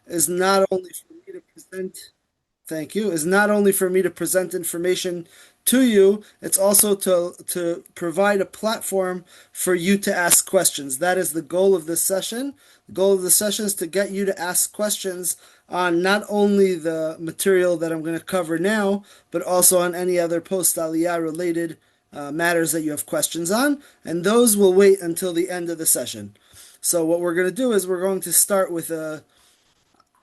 is not only for me to present Thank you. Is not only for me to present information to you, it's also to provide a platform for you to ask questions. That is the goal of this session. The goal of the session is to get you to ask questions on not only the material that I'm going to cover now, but also on any other post Aliyah related matters that you have questions on, and those will wait until the end of the session. So what we're going to do is we're going to start with a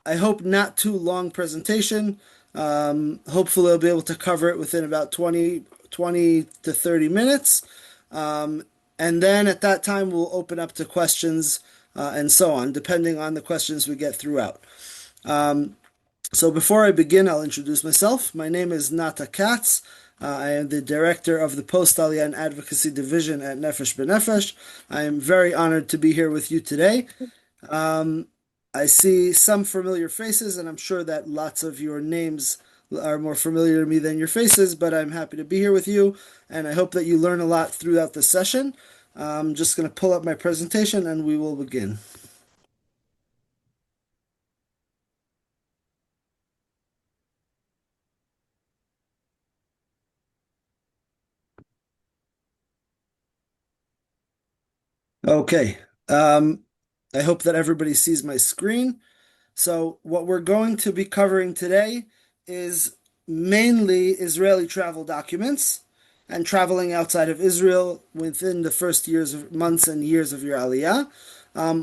I hope not too long presentation. Hopefully I'll be able to cover it within about 20 to 30 minutes. And then at that time, we'll open up to questions and so on, depending on the questions we get throughout. So before I begin, I'll introduce myself. My name is Nata Katz. I am the director of the Post Aliyah and Advocacy Division at Nefesh B'Nefesh. I am very honored to be here with you today. I see some familiar faces, and I'm sure that lots of your names are more familiar to me than your faces, but I'm happy to be here with you, and I hope that you learn a lot throughout the session. I'm just going to pull up my presentation and we will begin. Okay. Um, I hope that everybody sees my screen. So, what we're going to be covering today is mainly Israeli travel documents and traveling outside of Israel within the first months and years of your Aliyah.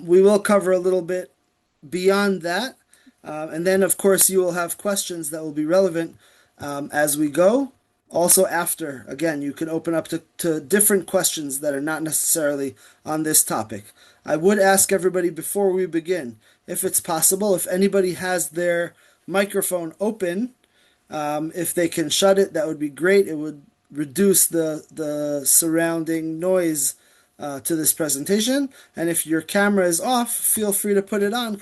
We will cover a little bit beyond that. And then, of course, you will have questions that will be relevant as we go. Also, after, again, you can open up to different questions that are not necessarily on this topic. I would ask everybody before we begin, if it's possible, if anybody has their microphone open, if they can shut it, that would be great. It would reduce the surrounding noise to this presentation. And if your camera is off, feel free to put it on.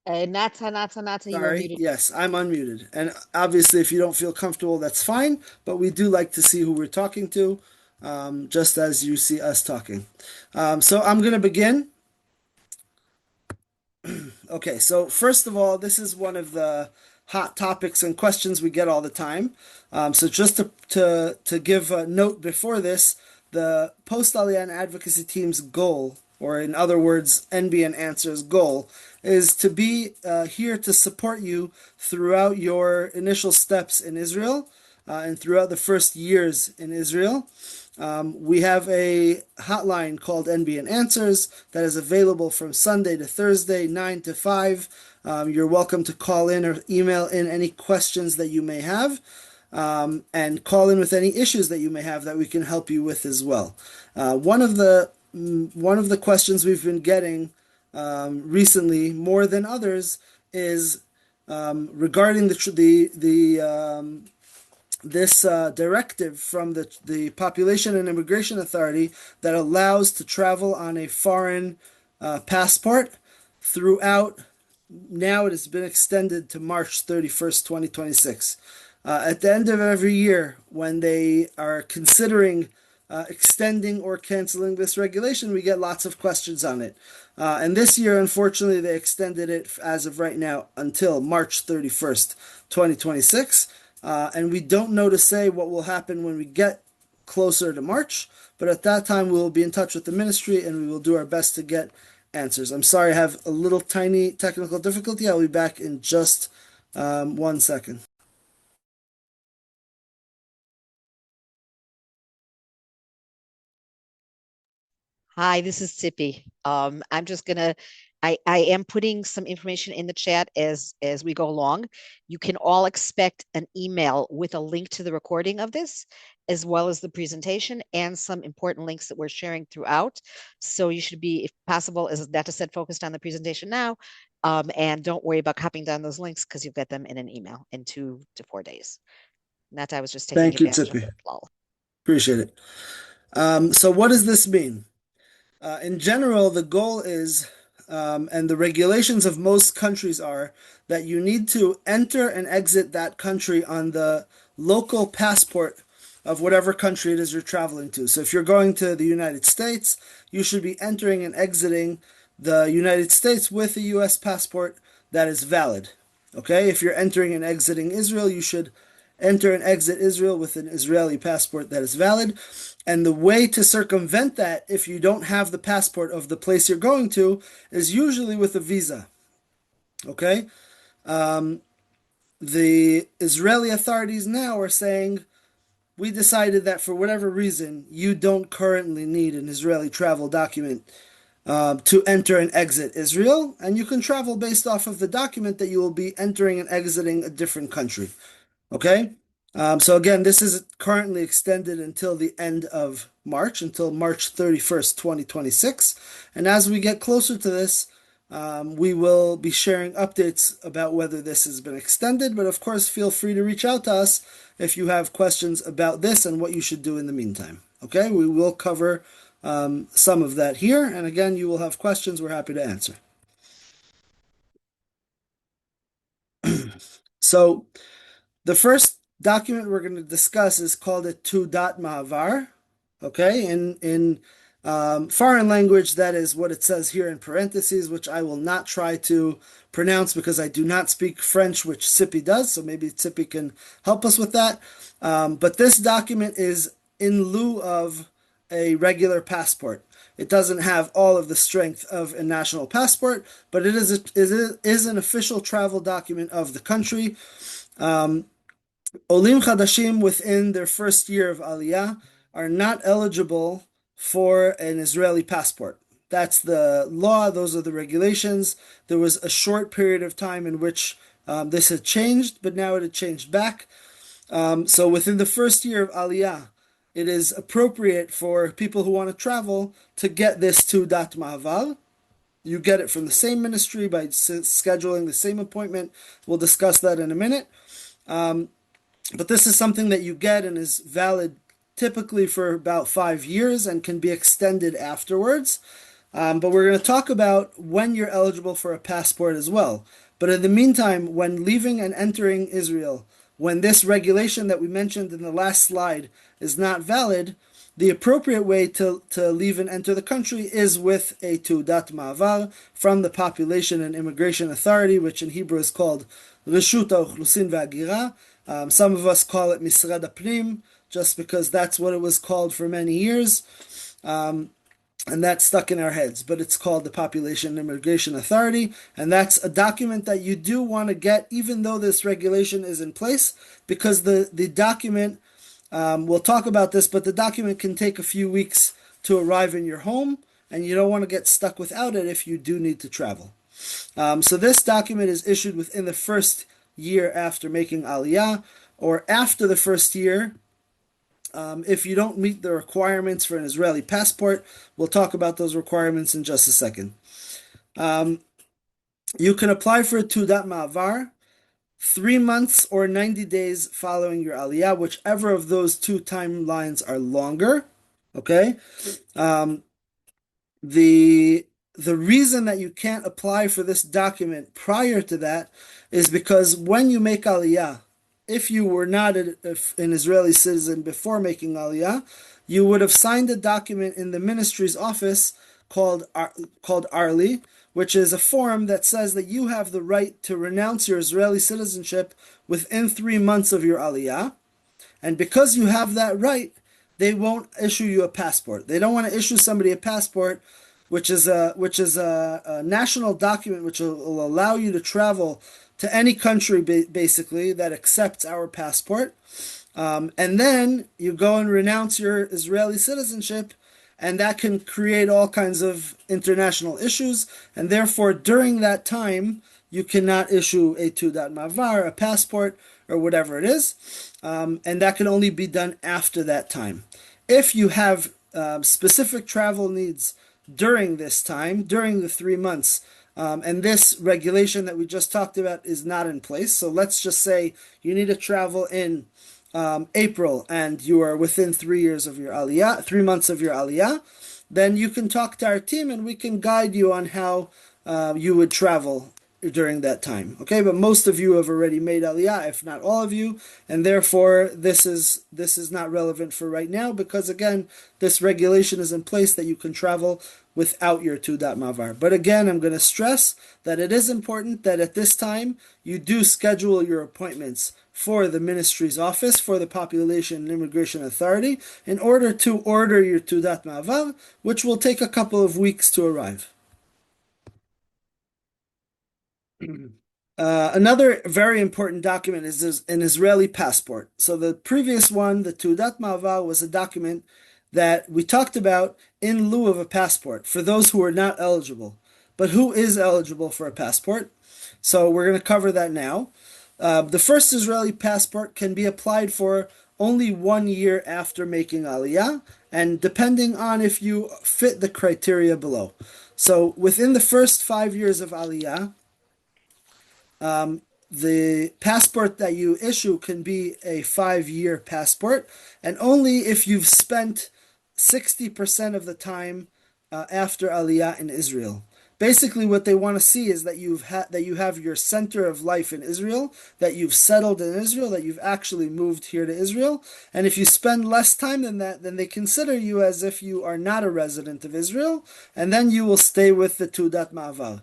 Nata, you are Sorry, muted. yes, I'm unmuted. And obviously, if you don't feel comfortable, that's fine. But we do like to see who we're talking to, just as you see us talking. So I'm going to begin. Okay, so first of all, this is one of the hot topics and questions we get all the time. So just to give a note before this, the Post Aliyah Advocacy Team's goal, or in other words, NBN Answer's goal, is to be here to support you throughout your initial steps in Israel and throughout the first years in Israel. We have a hotline called NBN Answers that is available from Sunday to Thursday, 9 to 5. You're welcome to call in or email in any questions that you may have. And call in with any issues that you may have that we can help you with as well. One of the questions we've been getting recently, more than others, is regarding this directive from the Population and Immigration Authority that allows to travel on a foreign passport throughout. Now it has been extended to March 31st, 2026. At the end of every year, when they are considering extending or canceling this regulation, we get lots of questions on it. And this year, unfortunately, they extended it as of right now until March 31st, 2026. And we don't know to say what will happen when we get closer to March, but at that time we will be in touch with the ministry and we will do our best to get answers. I'm sorry, I have a little tiny technical difficulty. I'll be back in just 1 second. Hi, this is Sippy. I'm just gonna, I am putting some information in the chat as we go along. You can all expect an email with a link to the recording of this, as well as the presentation and some important links that we're sharing throughout. So you should be, if possible, as Data said, focused on the presentation now. And don't worry about copying down those links because you'll get them in an email in 2 to 4 days. Not I was just taking Thank you, advantage of Tippy. the lull. Appreciate it. So, what does this mean? In general, the goal is, and the regulations of most countries are, that you need to enter and exit that country on the local passport of whatever country it is you're traveling to. So if you're going to the United States, you should be entering and exiting the United States with a US passport that is valid. Okay? If you're entering and exiting Israel, you should enter and exit Israel with an Israeli passport that is valid. And the way to circumvent that, if you don't have the passport of the place you're going to, is usually with a visa. Okay? The Israeli authorities now are saying, we decided that for whatever reason, you don't currently need an Israeli travel document to enter and exit Israel, and you can travel based off of the document that you will be entering and exiting a different country. Okay? So again, this is currently extended until the end of March, until March 31st, 2026. And as we get closer to this, we will be sharing updates about whether this has been extended. But of course, feel free to reach out to us if you have questions about this and what you should do in the meantime. Okay? We will cover some of that here. And again, you will have questions. We're happy to answer. So, the first document we're going to discuss is called a Tudat Ma'avar. Okay, in foreign language, that is what it says here in parentheses, which I will not try to pronounce because I do not speak French, which Sippy does. So maybe Sippy can help us with that. But this document is in lieu of a regular passport. It doesn't have all of the strength of a national passport, but it is an official travel document of the country. Olim Chadashim within their first year of Aliyah are not eligible for an Israeli passport. That's the law, those are the regulations. There was a short period of time in which this had changed, but now it had changed back. So within the first year of Aliyah, it is appropriate for people who want to travel to get this Tudat Ma'aval. You get it from the same ministry by scheduling the same appointment. We'll discuss that in a minute. But this is something that you get and is valid typically for about 5 years and can be extended afterwards. But we're going to talk about when you're eligible for a passport as well. But in the meantime, when leaving and entering Israel, when this regulation that we mentioned in the last slide is not valid, the appropriate way to leave and enter the country is with a Tudat Ma'avar from the Population and Immigration Authority, which in Hebrew is called Reshut HaOchlusin VeHagira. Some of us call it Misrad HaPnim, just because that's what it was called for many years. And that stuck in our heads, but it's called the Population and Immigration Authority, and that's a document that you do want to get even though this regulation is in place, because the document, we'll talk about this, but the document can take a few weeks to arrive in your home, and you don't want to get stuck without it if you do need to travel. So this document is issued within the first year after making Aliyah, or after the first year, if you don't meet the requirements for an Israeli passport. We'll talk about those requirements in just a second. You can apply for a Tudat Ma'avar 3 months or 90 days following your Aliyah, whichever of those two timelines are longer. Okay? The reason that you can't apply for this document prior to that is because when you make Aliyah, if you were not an Israeli citizen before making Aliyah, you would have signed a document in the ministry's office called Arli, which is a form that says that you have the right to renounce your Israeli citizenship within 3 months of your Aliyah. And because you have that right, they won't issue you a passport. They don't want to issue somebody a passport, which is a national document which will allow you to travel to any country basically that accepts our passport. And then you go and renounce your Israeli citizenship, and that can create all kinds of international issues. And therefore, during that time, you cannot issue a Tudat Ma'avar, a passport, or whatever it is. And that can only be done after that time. If you have specific travel needs during this time, during the 3 months, and this regulation that we just talked about is not in place. So let's just say you need to travel in April and you are within 3 years of your Aliyah, 3 months of your Aliyah, then you can talk to our team and we can guide you on how you would travel during that time. Okay, but most of you have already made Aliyah, if not all of you, and therefore this is not relevant for right now because again, this regulation is in place that you can travel without your Tudat Mavar. But again, I'm going to stress that it is important that at this time you do schedule your appointments for the ministry's office, for the Population and Immigration Authority, in order to order your Tudat Mavar, which will take a couple of weeks to arrive. Another very important document is an Israeli passport. So the previous one, the Tudat Ma'avar, was a document that we talked about in lieu of a passport for those who are not eligible. But who is eligible for a passport? So we're going to cover that now. The first Israeli passport can be applied for only 1 year after making Aliyah, and depending on if you fit the criteria below. So within the first 5 years of Aliyah, the passport that you issue can be a 5 year passport, and only if you've spent 60% of the time after Aliyah in Israel. Basically, what they want to see is that that you have your center of life in Israel, that you've settled in Israel, that you've actually moved here to Israel. And if you spend less time than that, then they consider you as if you are not a resident of Israel, and then you will stay with the Tudat Ma'avar.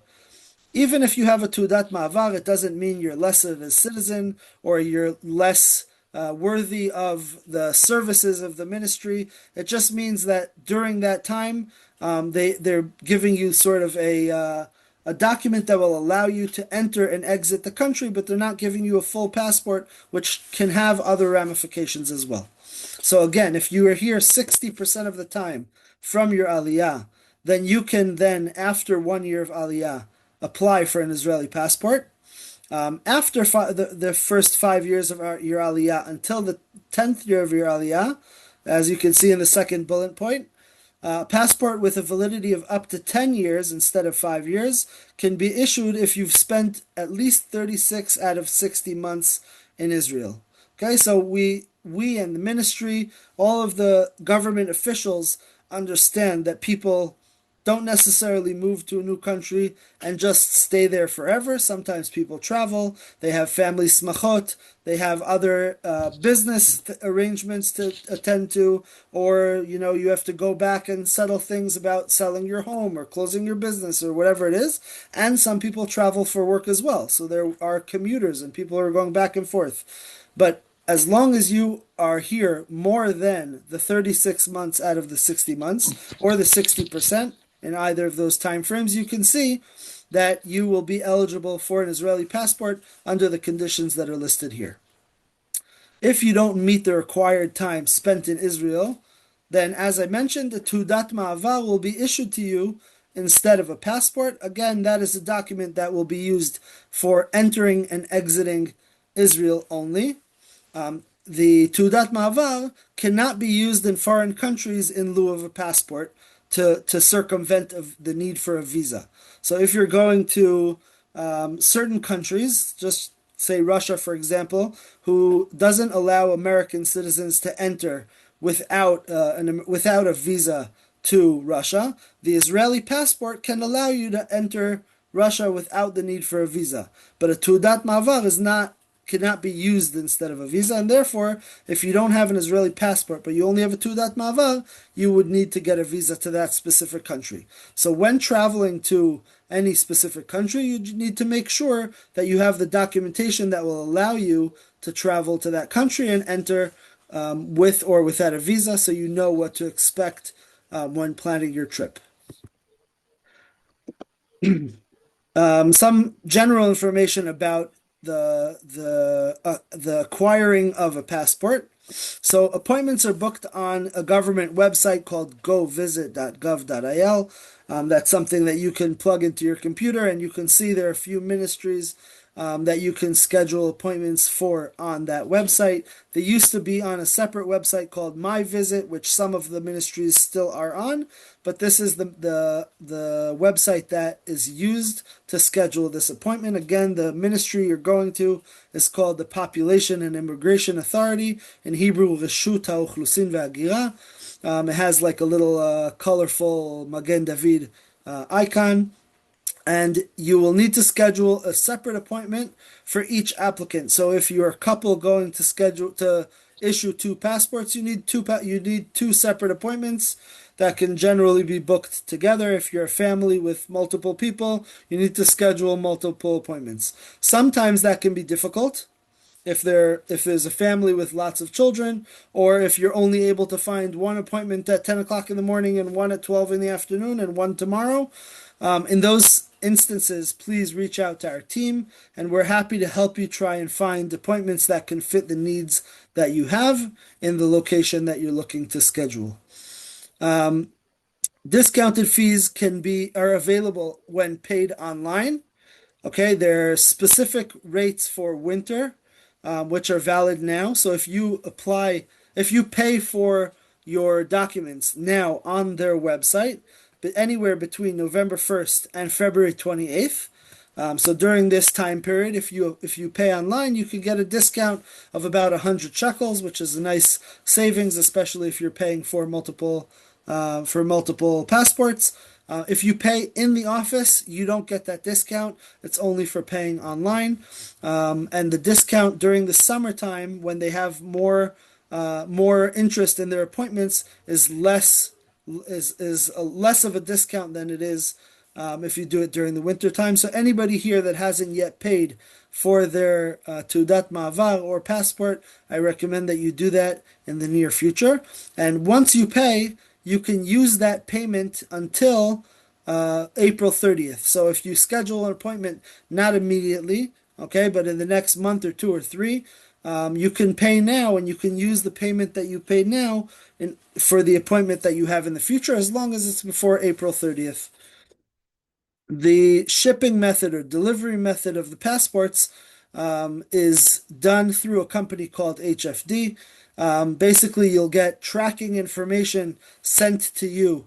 Even if you have a Tudat Ma'avar, it doesn't mean you're less of a citizen or you're less worthy of the services of the ministry. It just means that during that time, they're giving you sort of a document that will allow you to enter and exit the country, but they're not giving you a full passport, which can have other ramifications as well. So again, if you are here 60% of the time from your Aliyah, then you can then, after 1 year of Aliyah, apply for an Israeli passport. After the first 5 years of your Aliyah until the 10th year of your Aliyah, as you can see in the second bullet point, passport with a validity of up to 10 years instead of 5 years can be issued if you've spent at least 36 out of 60 months in Israel. Okay, so we and the ministry, all of the government officials understand that people don't necessarily move to a new country and just stay there forever. Sometimes people travel, they have family smachot, they have other business arrangements to attend to, or you have to go back and settle things about selling your home or closing your business or whatever it is. And some people travel for work as well. So there are commuters and people are going back and forth. But as long as you are here more than the 36 months out of the 60 months or the 60%, in either of those time frames, you can see that you will be eligible for an Israeli passport under the conditions that are listed here. If you don't meet the required time spent in Israel, then as I mentioned, a Tudat Ma'avar will be issued to you instead of a passport. Again, that is a document that will be used for entering and exiting Israel only. The Tudat Ma'avar cannot be used in foreign countries in lieu of a passport to circumvent the need for a visa. So if you're going to certain countries, just say Russia, for example, who doesn't allow American citizens to enter without a visa to Russia, the Israeli passport can allow you to enter Russia without the need for a visa. But a Tudat Ma'avar cannot be used instead of a visa, and therefore, if you don't have an Israeli passport, but you only have a Tudat Ma'avar, you would need to get a visa to that specific country. So when traveling to any specific country, you need to make sure that you have the documentation that will allow you to travel to that country and enter with or without a visa, so you know what to expect when planning your trip. Some general information about the acquiring of a passport. So appointments are booked on a government website called govisit.gov.il. That's something that you can plug into your computer, and you can see there are a few ministries that you can schedule appointments for on that website. They used to be on a separate website called My Visit, which some of the ministries still are on, but this is the website that is used to schedule this appointment. Again, the ministry you're going to is called the Population and Immigration Authority, in Hebrew, Reshut HaOchlusin VeHagira. It has like a little colorful Magen David icon. and you will need to schedule a separate appointment for each applicant. So if you're a couple going to schedule to issue two passports, you need two separate appointments that can generally be booked together. If you're a family with multiple people, you need to schedule multiple appointments. Sometimes that can be difficult if there's a family with lots of children, or if you're only able to find one appointment at 10 o'clock in the morning and one at 12 in the afternoon and one tomorrow. In those instances, please reach out to our team, and we're happy to help you try and find appointments that can fit the needs that you have in the location that you're looking to schedule. Discounted fees are available when paid online. Okay, there are specific rates for winter, which are valid now. So if you pay for your documents now on their website, but anywhere between November 1st and February 28th, so during this time period, if you pay online, you can get a discount of about 100 shekels, which is a nice savings, especially if you're paying for multiple passports. If you pay in the office, you don't get that discount. It's only for paying online. And the discount during the summertime, when they have more interest in their appointments, is less of a discount than it is if you do it during the winter time. So anybody here that hasn't yet paid for their Tudat Ma'avar or passport, I recommend that you do that in the near future. And once you pay, you can use that payment until April 30th. So if you schedule an appointment, not immediately, okay, but in the next month or two or three, you can pay now, and you can use the payment that you paid now for the appointment that you have in the future, as long as it's before April 30th. The shipping method or delivery method of the passports is done through a company called HFD. Basically, you'll get tracking information sent to you.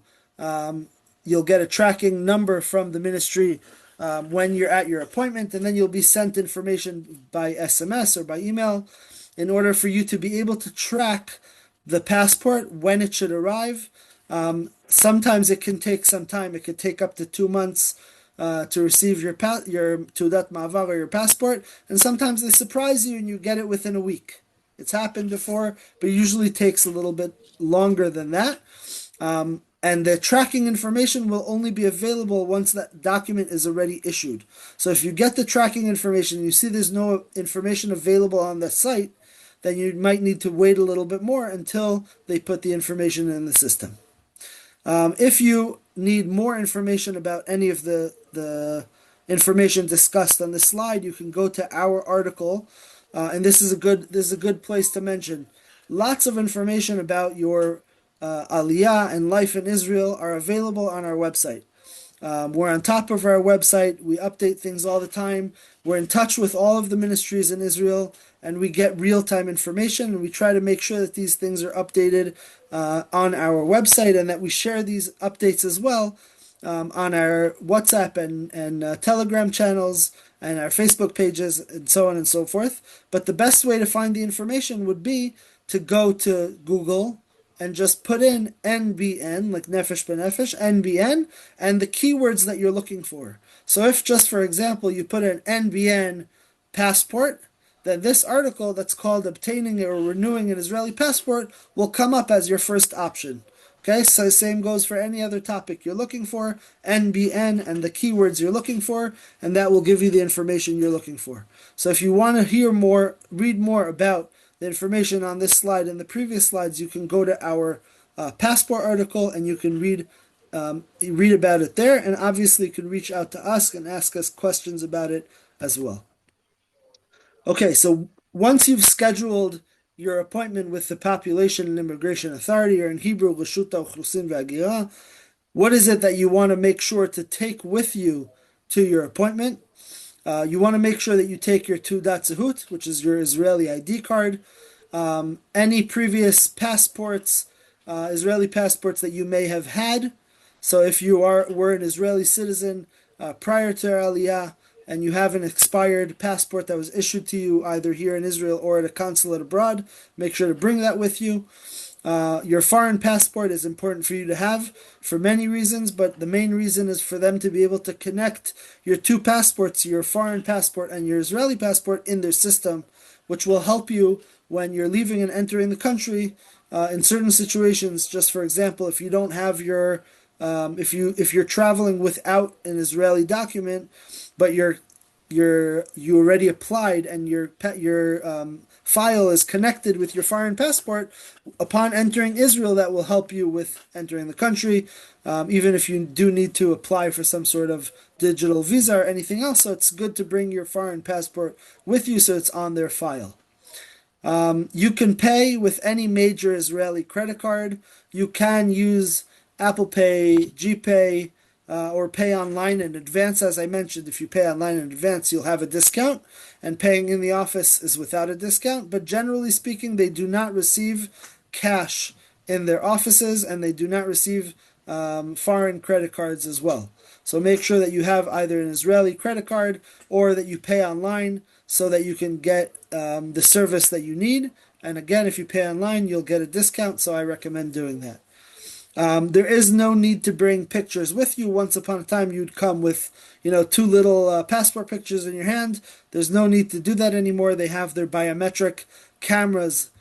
You'll get a tracking number from the ministry when you're at your appointment, and then you'll be sent information by SMS or by email in order for you to be able to track the passport when it should arrive. Sometimes it can take some time. It could take up to 2 months to receive your Tudat Ma'avar or your passport, and sometimes they surprise you and you get it within a week. It's happened before, but it usually takes a little bit longer than that. And the tracking information will only be available once that document is already issued. So if you get the tracking information and you see there's no information available on the site, then you might need to wait a little bit more until they put the information in the system. If you need more information about any of the information discussed on this slide, you can go to our article, and this is a good place to mention. Lots of information about your Aliyah and life in Israel are available on our website. We're on top of our website. We update things all the time. We're in touch with all of the ministries in Israel, and we get real-time information. And we try to make sure that these things are updated on our website, and that we share these updates as well on our WhatsApp and Telegram channels and our Facebook pages and so on and so forth. But the best way to find the information would be to go to Google and just put in NBN, like Nefesh B'Nefesh, NBN, and the keywords that you're looking for. So if just for example you put in NBN passport, then this article that's called Obtaining or Renewing an Israeli Passport will come up as your first option. Okay, so same goes for any other topic you're looking for, NBN and the keywords you're looking for, and that will give you the information you're looking for. So if you want to hear more, read more about the information on this slide and the previous slides, you can go to our passport article and you can read about it there, and obviously you can reach out to us and ask us questions about it as well. Okay, so once you've scheduled your appointment with the Population and Immigration Authority, or in Hebrew, Reshut HaOchlusin V'Hagirah, what is it that you want to make sure to take with you to your appointment? You want to make sure that you take your Tudat Zehut, which is your Israeli ID card, any previous passports, Israeli passports that you may have had. So if were an Israeli citizen prior to Aliyah, and you have an expired passport that was issued to you either here in Israel or at a consulate abroad, make sure to bring that with you. Your foreign passport is important for you to have for many reasons, but the main reason is for them to be able to connect your two passports, your foreign passport and your Israeli passport, in their system, which will help you when you're leaving and entering the country in certain situations. Just for example, if you don't have your if you're traveling without an Israeli document, but you already applied and your file is connected with your foreign passport upon entering Israel, that will help you with entering the country, even if you do need to apply for some sort of digital visa or anything else. So it's good to bring your foreign passport with you so it's on their file. You can pay with any major Israeli credit card. You can use Apple Pay, GPay, or pay online in advance. As I mentioned, if you pay online in advance, you'll have a discount, and paying in the office is without a discount. But generally speaking, they do not receive cash in their offices, and they do not receive foreign credit cards as well. So make sure that you have either an Israeli credit card or that you pay online so that you can get the service that you need. And again, if you pay online, you'll get a discount. So I recommend doing that. There is no need to bring pictures with you. Once upon a time, you'd come with, two little passport pictures in your hand. There's no need to do that anymore. They have their biometric cameras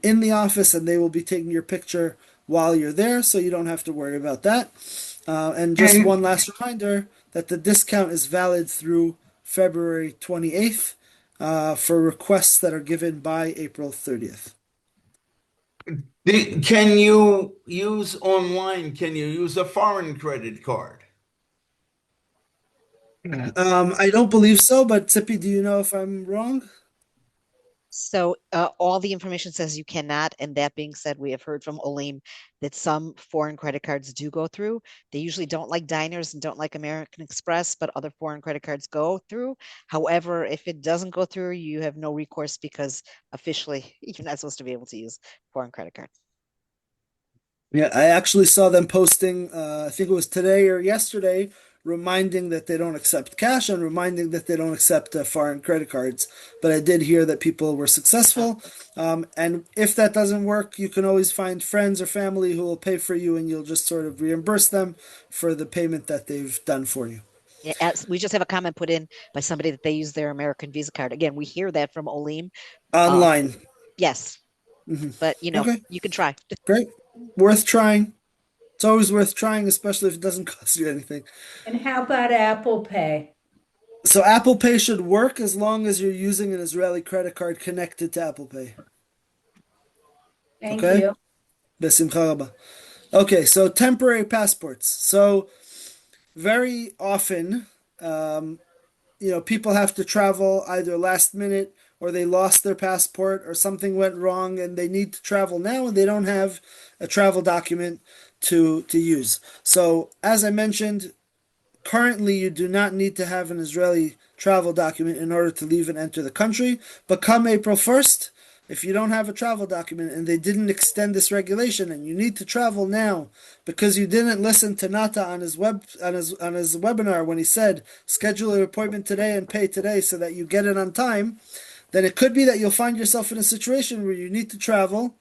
in the office, and they will be taking your picture while you're there, so you don't have to worry about that. And just And one last reminder that the discount is valid through February 28th for requests that are given by April 30th. can you use online? Can you use a foreign credit card? I don't believe so, but Sippy, do you know if I'm wrong? So all the information says you cannot. And that being said, we have heard from Olim that some foreign credit cards do go through. They usually don't like diners and don't like American Express, but other foreign credit cards go through. However, if it doesn't go through, you have no recourse because officially you're not supposed to be able to use foreign credit card. Yeah, I actually saw them posting, I think it was today or yesterday, reminding that they don't accept cash and reminding that they don't accept foreign credit cards. But I did hear that people were successful. And if that doesn't work, you can always find friends or family who will pay for you, and you'll just sort of reimburse them for the payment that they've done for you. Yeah, we just have a comment put in by somebody that they use their American Visa card. Again, we hear that from Olim. Uh, Online. yes, Hmm. but Okay, you can try. great. Worth trying. It's always worth trying, especially if it doesn't cost you anything. And how about Apple Pay? So Apple Pay should work as long as you're using an Israeli credit card connected to Apple Pay. Thank Okay? you. Besimcha rabba. Okay, so temporary passports. So very often, um, people have to travel either last minute or they lost their passport or something went wrong and they need to travel now and they don't have a travel document to use. So as I mentioned, currently, you do not need to have an Israeli travel document in order to leave and enter the country. But come April 1st, if you don't have a travel document and they didn't extend this regulation and you need to travel now because you didn't listen to Nata on his webinar when he said schedule an appointment today and pay today so that you get it on time, then it could be that you'll find yourself in a situation where you need to travel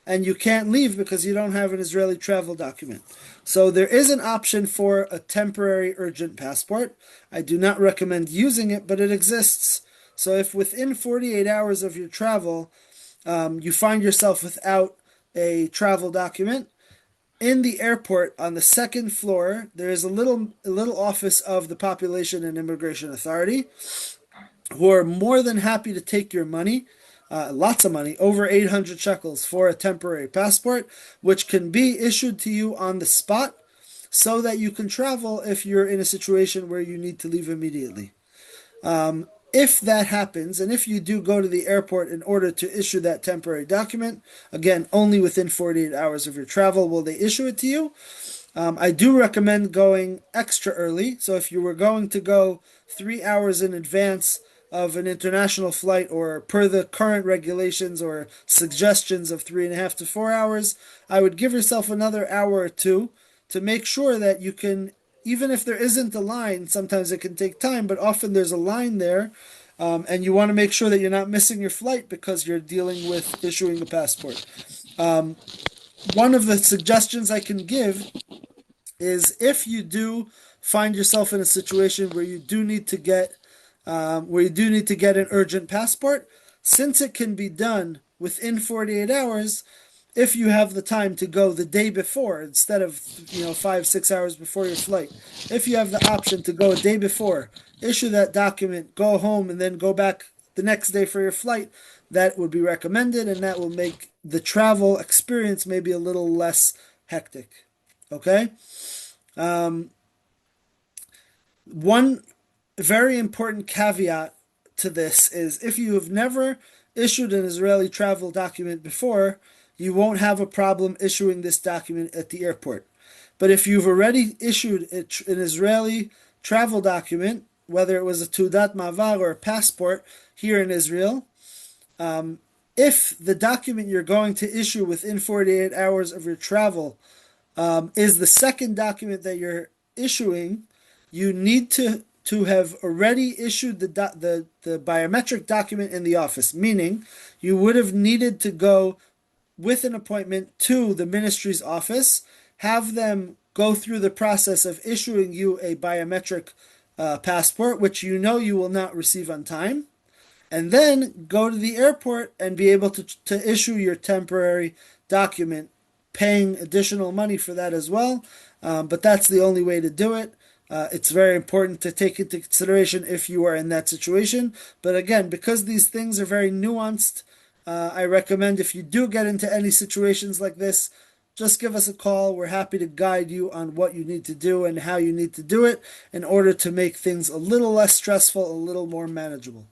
and you can't leave because you don't have an Israeli travel document. So there is an option for a temporary urgent passport. I do not recommend using it, but it exists. So if within 48 hours of your travel, you find yourself without a travel document, in the airport on the second floor, there is a little office of the Population and Immigration Authority who are more than happy to take your money, lots of money, over 800 shekels for a temporary passport, which can be issued to you on the spot so that you can travel if you're in a situation where you need to leave immediately. If that happens, and if you do go to the airport in order to issue that temporary document, again, only within 48 hours of your travel will they issue it to you. I do recommend going extra early. So if you were going to go 3 hours in advance of an international flight, or per the current regulations or suggestions of 3.5 to 4 hours, I would give yourself another hour or two to make sure that you can, even if there isn't a line, sometimes it can take time, but often there's a line there. And you want to make sure that you're not missing your flight because you're dealing with issuing a passport. one of the suggestions I can give is if you do find yourself in a situation where you do need to get an urgent passport, since it can be done within 48 hours, if you have the time to go the day before instead of 5 6 hours before your flight, if you have the option to go a day before, issue that document, go home, and then go back the next day for your flight, that would be recommended, and that will make the travel experience maybe a little less hectic. Okay. One very important caveat to this is if you have never issued an Israeli travel document before, you won't have a problem issuing this document at the airport. But if you've already issued an Israeli travel document, whether it was a Tudat Mavar or a passport here in Israel, if the document you're going to issue within 48 hours of your travel is the second document that you're issuing, you need to have already issued the biometric document in the office, meaning you would have needed to go with an appointment to the ministry's office, have them go through the process of issuing you a biometric passport, which you know you will not receive on time, and then go to the airport and be able to issue your temporary document, paying additional money for that as well. But that's the only way to do it. It's very important to take into consideration if you are in that situation. But again, because these things are very nuanced, I recommend if you do get into any situations like this, just give us a call. We're happy to guide you on what you need to do and how you need to do it in order to make things a little less stressful, a little more manageable.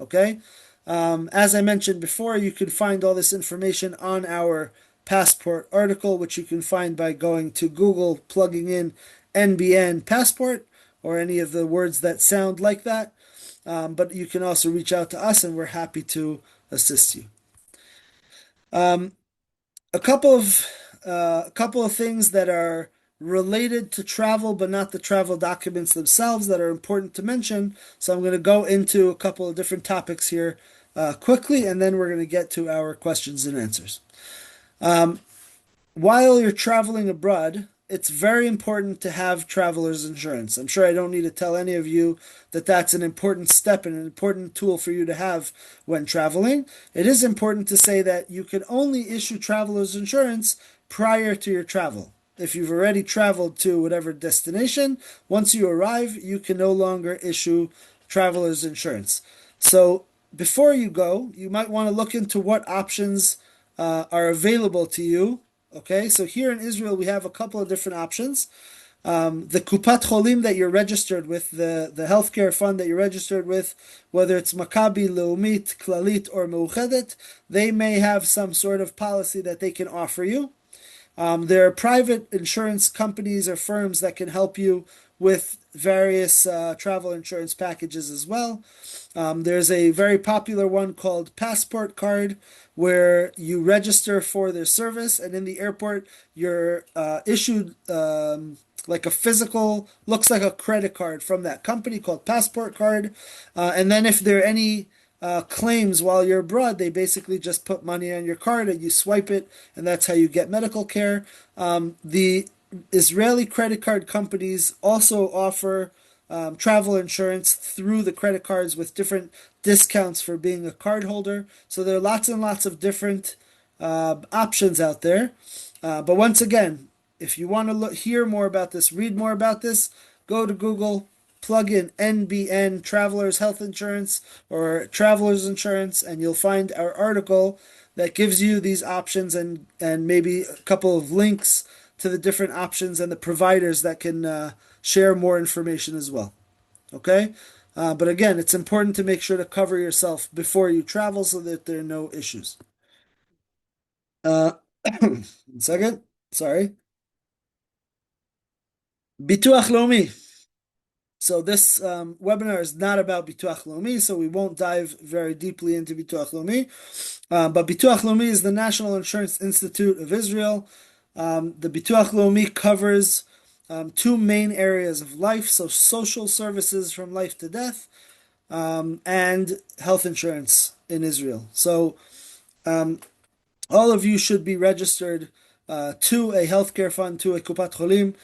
Okay? As I mentioned before, you can find all this information on our passport article, which you can find by going to Google, plugging in NBN passport or any of the words that sound like that. But you can also reach out to us and we're happy to assist you. A couple of things that are related to travel, but not the travel documents themselves, that are important to mention. So I'm going to go into a couple of different topics here quickly, and then we're going to get to our questions and answers. While you're traveling abroad, it's very important to have traveler's insurance. I'm sure I don't need to tell any of you that that's an important step and an important tool for you to have when traveling. It is important to say that you can only issue traveler's insurance prior to your travel. If you've already traveled to whatever destination, once you arrive, you can no longer issue traveler's insurance. So before you go, you might want to look into what options are available to you. Okay, so here in Israel, we have a couple of different options. The Kupat Cholim that you're registered with, the healthcare fund that you're registered with, whether it's Maccabi, Leumit, Klalit, or Meuchedet, they may have some sort of policy that they can offer you. There are private insurance companies or firms that can help you with various travel insurance packages as well. There's a very popular one called Passport Card, where you register for their service, and in the airport, you're issued like a physical, looks like a credit card from that company called Passport Card. And then if there are any claims while you're abroad, they basically just put money on your card and you swipe it, and that's how you get medical care. The Israeli credit card companies also offer travel insurance through the credit cards with different discounts for being a card holder. So there are lots and lots of different options out there. But once again, if you want to hear more about this, read more about this, go to Google, plug in NBN Travelers Health Insurance or Travelers Insurance, and you'll find our article that gives you these options and maybe a couple of links to the different options and the providers that can share more information as well. Okay? But again, it's important to make sure to cover yourself before you travel so that there are no issues. Uh, 1 second. Sorry. Bituach Lomi. So this webinar is not about Bituach Lomi, so we won't dive very deeply into Bituach Lomi. But Bituach Lomi is the National Insurance Institute of Israel. The Bituach Lomi covers two main areas of life, so social services from life to death, and health insurance in Israel. So all of you should be registered to a healthcare fund, to a Kupat Cholim,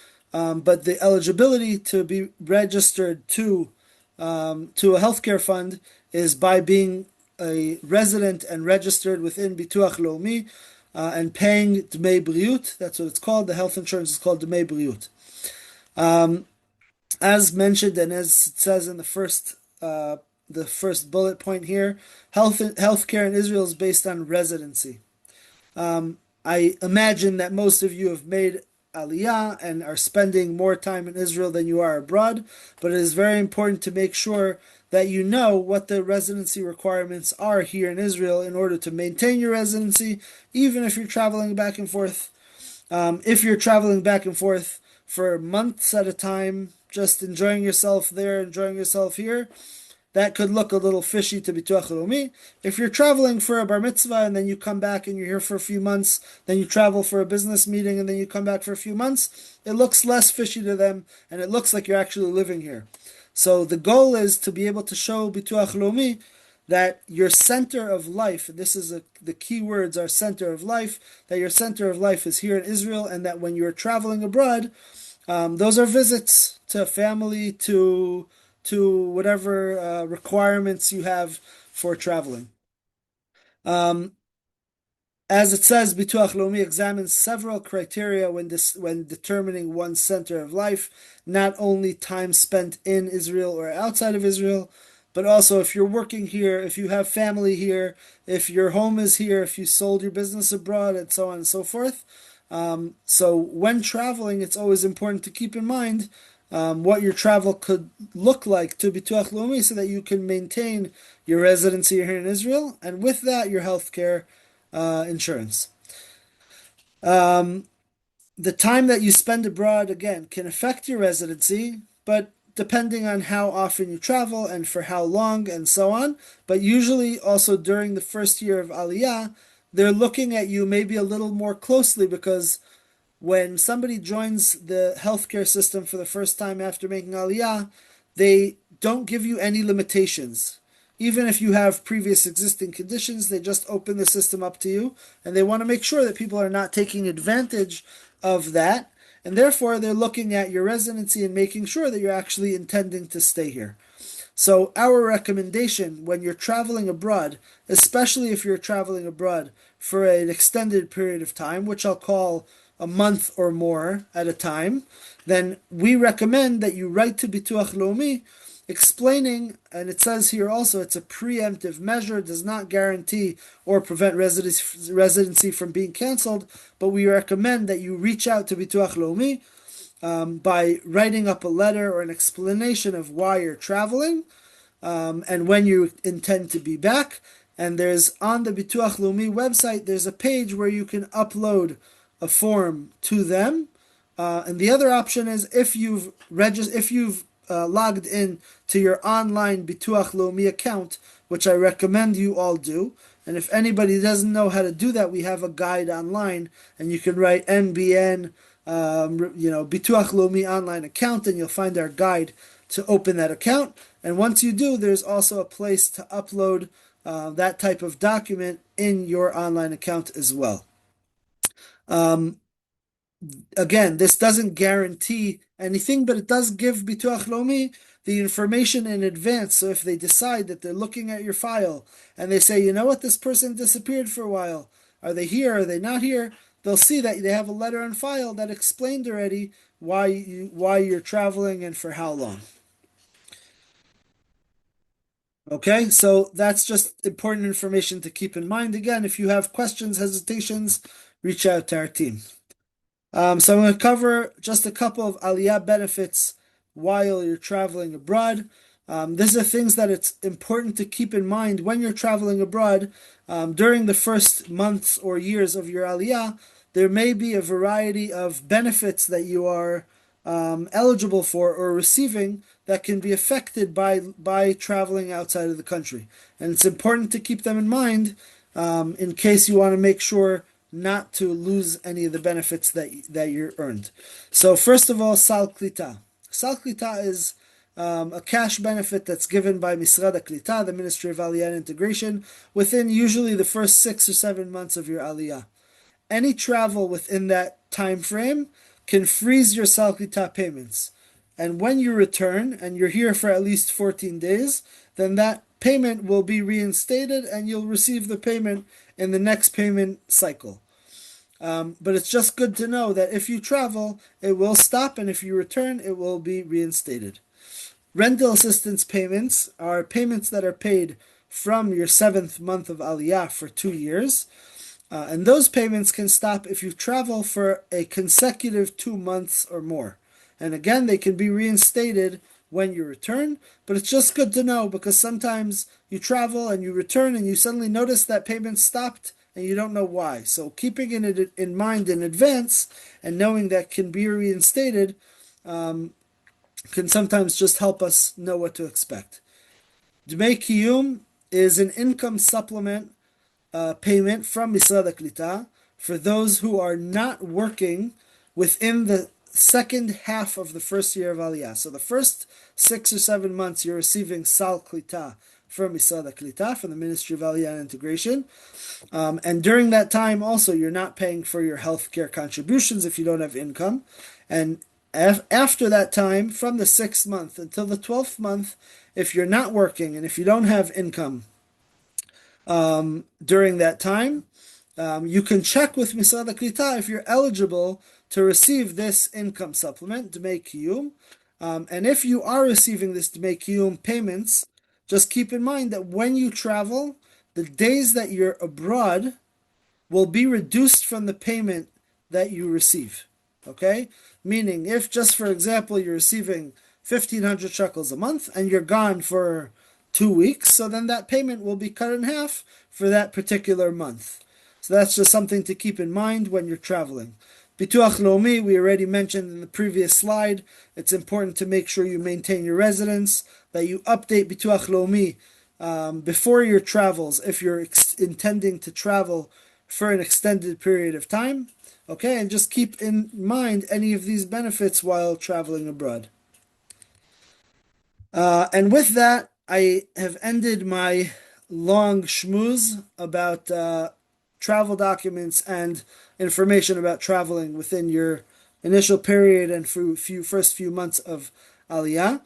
but the eligibility to be registered to a healthcare fund is by being a resident and registered within Bituach Leumi and paying Dmei Briut. That's what it's called. The health insurance is called Dmei Briut. As mentioned and as it says in the first bullet point here, healthcare in Israel is based on residency. I imagine that most of you have made Aliyah and are spending more time in Israel than you are abroad, but it is very important to make sure that you know what the residency requirements are here in Israel in order to maintain your residency, even if you're traveling back and forth. If you're traveling back and forth for months at a time, just enjoying yourself there, enjoying yourself here, that could look a little fishy to Bituach Leumi. If you're traveling for a bar mitzvah and then you come back and you're here for a few months, then you travel for a business meeting and then you come back for a few months, it looks less fishy to them and it looks like you're actually living here. So the goal is to be able to show Bituach Leumi that your center of life, and this is the key words are center of life, that your center of life is here in Israel and that when you're traveling abroad, those are visits to family, to whatever requirements you have for traveling. As it says, Bituach Leumi examines several criteria when determining one's center of life, not only time spent in Israel or outside of Israel, but also if you're working here, if you have family here, if your home is here, if you sold your business abroad, and so on and so forth. So when traveling, it's always important to keep in mind what your travel could look like to Bituach Leumi so that you can maintain your residency here in Israel, and with that, your healthcare insurance. The time that you spend abroad, again, can affect your residency, but depending on how often you travel and for how long and so on. But usually also during the first year of Aliyah, they're looking at you maybe a little more closely because when somebody joins the healthcare system for the first time after making Aliyah, they don't give you any limitations. Even if you have previous existing conditions, they just open the system up to you, and they want to make sure that people are not taking advantage of that, and therefore they're looking at your residency and making sure that you're actually intending to stay here. So our recommendation when you're traveling abroad, especially if you're traveling abroad for an extended period of time, which I'll call a month or more at a time, then we recommend that you write to Bituach Leumi explaining, and it says here also it's a preemptive measure, does not guarantee or prevent residency from being canceled, but we recommend that you reach out to Bituach Leumi by writing up a letter or an explanation of why you're traveling and when you intend to be back. And there's on the Bituach Leumi website, there's a page where you can upload a form to them. And the other option is if you've logged in to your online Bituach Leumi account, which I recommend you all do. And if anybody doesn't know how to do that, we have a guide online, and you can write NBN, Bituach Leumi online account, and you'll find our guide to open that account. And once you do, there's also a place to upload that type of document in your online account as well. Again, this doesn't guarantee anything, but it does give Bituach Leumi the information in advance. So if they decide that they're looking at your file and they say, you know what, this person disappeared for a while. Are they here? Are they not here? They'll see that they have a letter on file that explained already why you're traveling and for how long. Okay, so that's just important information to keep in mind. Again, if you have questions, hesitations, reach out to our team. So I'm going to cover just a couple of Aliyah benefits while you're traveling abroad. These are things that it's important to keep in mind when you're traveling abroad. During the first months or years of your Aliyah, there may be a variety of benefits that you are eligible for or receiving that can be affected by traveling outside of the country. And it's important to keep them in mind in case you want to make sure not to lose any of the benefits that you earned. So first of all, Sal Klita. Sal Klita is a cash benefit that's given by Misrad HaKlita, the Ministry of Aliyah and Integration, within usually the first 6 or 7 months of your Aliyah. any travel within that time frame can freeze your Sal Klita payments. And when you return and you're here for at least 14 days, then that payment will be reinstated and you'll receive the payment in the next payment cycle. But it's just good to know that if you travel, it will stop, and if you return, it will be reinstated. Rental assistance payments are payments that are paid from your seventh month of Aliyah for 2 years. And those payments can stop if you travel for a consecutive 2 months or more. And again, they can be reinstated when you return, but it's just good to know because sometimes you travel and you return and you suddenly notice that payment stopped and you don't know why. So keeping it in mind in advance and knowing that can be reinstated can sometimes just help us know what to expect. Dmei Kiyum is an income supplement payment from Misrad HaKlita for those who are not working within the second half of the first year of Aliyah. So the first 6 or 7 months you're receiving Sal Klita from Misrad HaKlita, from the Ministry of Aliyah and Integration. And during that time also you're not paying for your healthcare contributions if you don't have income. And after that time, from the 6th month until the 12th month, if you're not working and if you don't have income during that time, you can check with Misrad HaKlita if you're eligible to receive this income supplement, Dmei Kiyum. And if you are receiving this Dmei Kiyum payments, just keep in mind that when you travel, the days that you're abroad will be reduced from the payment that you receive. Okay? Meaning, if just for example, you're receiving 1,500 shekels a month and you're gone for 2 weeks, so then that payment will be cut in half for that particular month. So that's just something to keep in mind when you're traveling. Bituach Lomi, we already mentioned in the previous slide, it's important to make sure you maintain your residence, that you update Bituach Lomi before your travels if you're intending to travel for an extended period of time. Okay, and just keep in mind any of these benefits while traveling abroad. And with that, I have ended my long schmooze about travel documents and information about traveling within your initial period and first few months of Aliyah.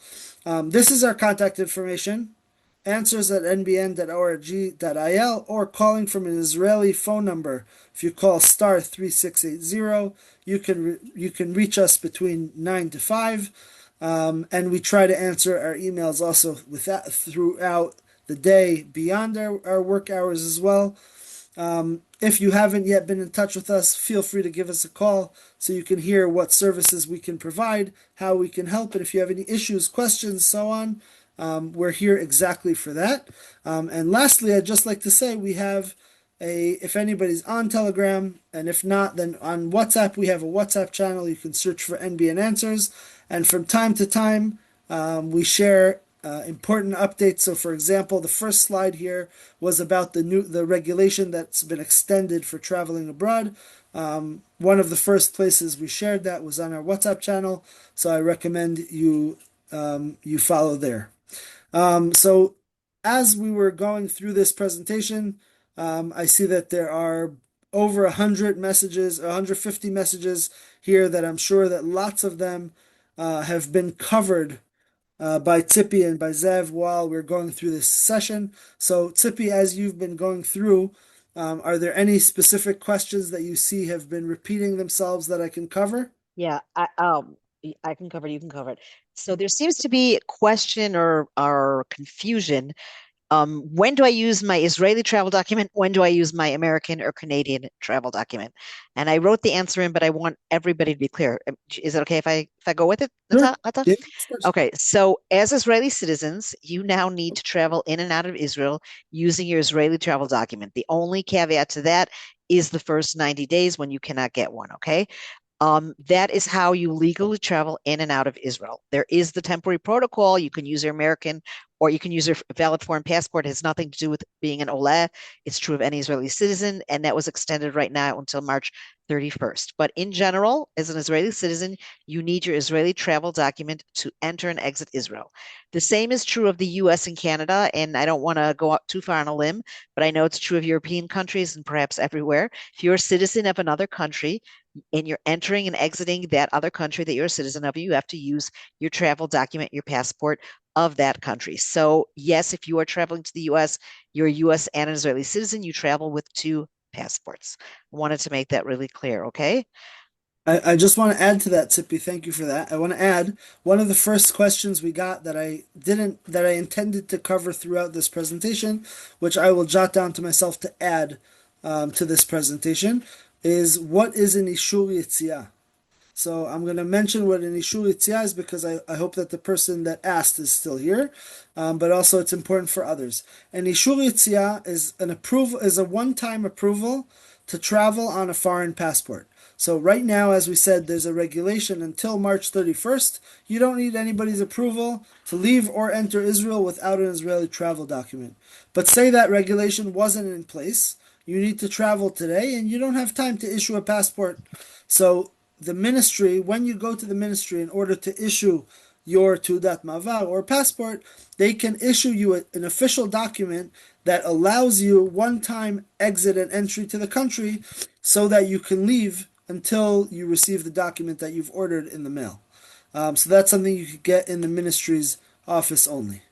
This is our contact information. Answers at nbn.org.il or calling from an Israeli phone number. If you call star 3680, you can reach us between 9 to 5. And we try to answer our emails also with that throughout the day beyond our work hours as well. If you haven't yet been in touch with us, feel free to give us a call so you can hear what services we can provide, how we can help, and if you have any issues, questions, so on, we're here exactly for that. And lastly, I'd just like to say we have if anybody's on Telegram, and if not, then on WhatsApp, we have a WhatsApp channel. You can search for NBN Answers. And from time to time, we share important updates. So, for example, the first slide here was about the regulation that's been extended for traveling abroad. One of the first places we shared that was on our WhatsApp channel. So I recommend you follow there. So as we were going through this presentation, I see that there are over 100 messages, 150 messages here that I'm sure that lots of them have been covered by Tzipi and by Zev while we're going through this session. So Tzipi, as you've been going through, are there any specific questions that you see have been repeating themselves that I can cover? Yeah, I can cover it, you can cover it. So there seems to be a question or confusion. When do I use my Israeli travel document? When do I use my American or Canadian travel document? And I wrote the answer in, but I want everybody to be clear. Is it okay if I go with it, Sure. Nata? Yeah, of course. Okay, so as Israeli citizens, you now need to travel in and out of Israel using your Israeli travel document. The only caveat to that is the first 90 days when you cannot get one, okay? That is how you legally travel in and out of Israel. There is the temporary protocol. You can use your American or you can use your valid foreign passport. It has nothing to do with being an Oleh. It's true of any Israeli citizen, and that was extended right now until March 31st. But in general, as an Israeli citizen, you need your Israeli travel document to enter and exit Israel. The same is true of the US and Canada, and I don't want to go out too far on a limb, but I know it's true of European countries and perhaps everywhere. If you're a citizen of another country, and you're entering and exiting that other country that you're a citizen of, you have to use your travel document, your passport of that country. So, yes, if you are traveling to the US, you're a US and an Israeli citizen, you travel with two passports. I wanted to make that really clear, okay? I just want to add to that, Tippy. Thank you for that. I want to add one of the first questions we got that I intended to cover throughout this presentation, which I will jot down to myself to add to this presentation, is what is an Ishur Yetziah? So I'm going to mention what an Ishur Yetziah is because I hope that the person that asked is still here, but also it's important for others. An Ishur Yetziah is a one-time approval to travel on a foreign passport. So right now, as we said, there's a regulation until March 31st. You don't need anybody's approval to leave or enter Israel without an Israeli travel document. But say that regulation wasn't in place, you need to travel today and you don't have time to issue a passport. So the ministry, when you go to the ministry in order to issue your Tudat Mavar or passport, they can issue you an official document that allows you one-time exit and entry to the country so that you can leave until you receive the document that you've ordered in the mail. So that's something you could get in the ministry's office only.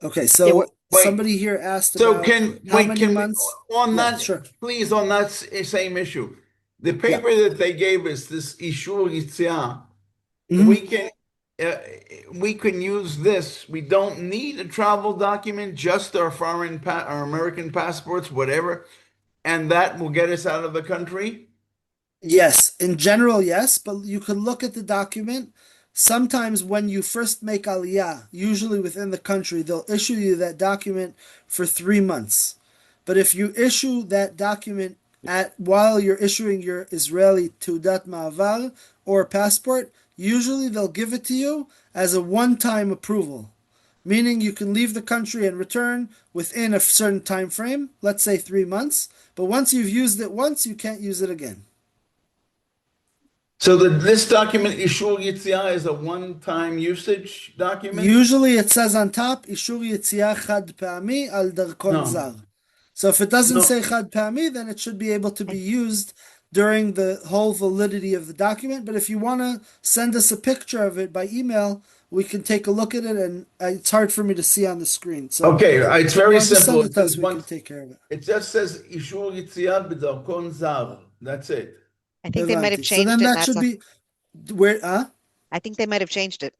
Okay, so Wait. somebody here asked So about how many can we, months. on Yeah, that, sure. please, on that same issue, the Yeah. paper that they gave us, this Ishur Yitzhak, Mhm. uh, we can use this. We don't need a travel document, just our our American passports, whatever, and that will get us out of the country. Yes, in general, yes, but you can look at the document. Sometimes when you first make Aliyah, usually within the country, they'll issue you that document for 3 months. But if you issue that document at while you're issuing your Israeli Tudat Ma'avar or passport, usually they'll give it to you as a one-time approval, meaning you can leave the country and return within a certain time frame, let's say 3 months. But once you've used it once, you can't use it again. So this document, Ishur Yitzhak, is a one-time usage document? Usually it says on top, Ishur Yetziah Chad Pa'ami al Darkon No, Zar. So if it doesn't no. say Chad Pa'ami, then it should be able to be used during the whole validity of the document. But if you want to send us a picture of it by email, we can take a look at it, and it's hard for me to see on the screen. So Okay, it's if you very want to simple. send It it to us, says we can once, take care of it. it just says Ishur Yitzhak b'darkon zar. That's it. I think they might have Levanti. So changed then it, that not should to, be where, I think they might have changed it.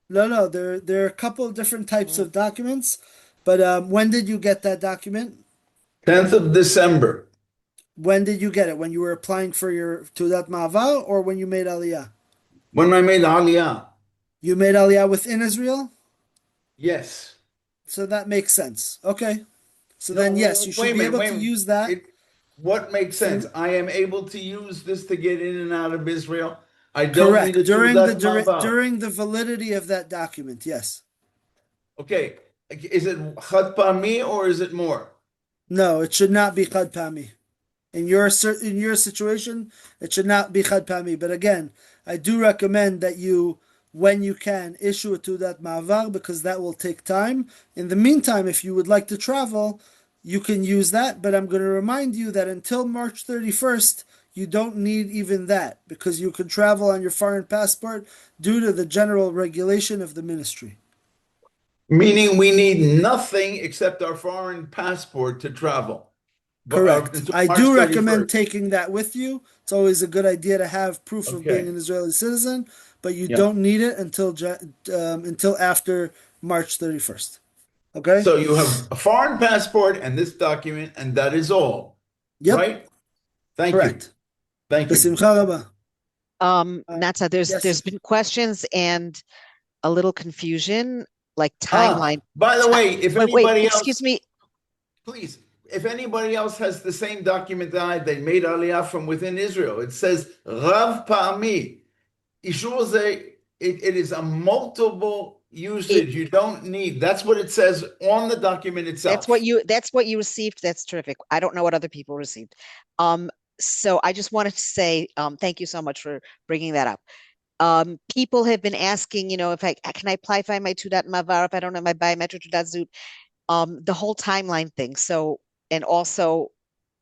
No, there are a couple of different types Mm. of documents. But when did you get that document? 10th of December. When did you get it? When you were applying for your Tudat Ma'avar or when you made Aliyah? When I made Aliyah. You made Aliyah within Israel? Yes. So that makes sense. Okay. So then, yes, No, you should be able wait a to minute. use that What makes sense? through. I am able to use this to get in and out of Israel. I don't need Correct. a Teudat Mavar. During the validity of that document, yes. Okay. Is it Chad Pa'ami or is it more? No, it should not be Chad Pami. In your situation, it should not be Chad Pami. But again, I do recommend that you, when you can, issue a Tudat Ma'avar because that will take time. In the meantime, if you would like to travel, you can use that. But I'm going to remind you that until March 31st, you don't need even that because you can travel on your foreign passport due to the general regulation of the ministry. Meaning we need nothing except our foreign passport to travel. But Correct. until I March do recommend 31st. taking that with you. It's always a good idea to have proof of being Okay. an Israeli citizen, but you Yeah. don't need it until after March 31st. Okay? So you have a foreign passport and this document, and that is all, Yep, right? Thank you. correct. Thank you. Besimcha rabba. Natsa, Yes. there's been questions and a little confusion, like timeline. By the way, if Wait, anybody excuse else, me. please, if anybody else has the same document that they made Aliyah from within Israel. It says Rav Pa'ami. Ishur ze, it is a multiple It usage. You don't need. That's what it says on the document itself. that's what you received. That's terrific. I don't know what other people received. Um, so I just wanted to say thank you so much for bringing that up. People have been asking, if I can I apply for my two dot mavar if I don't have my biometric two dot zoot, the whole timeline thing. So, and also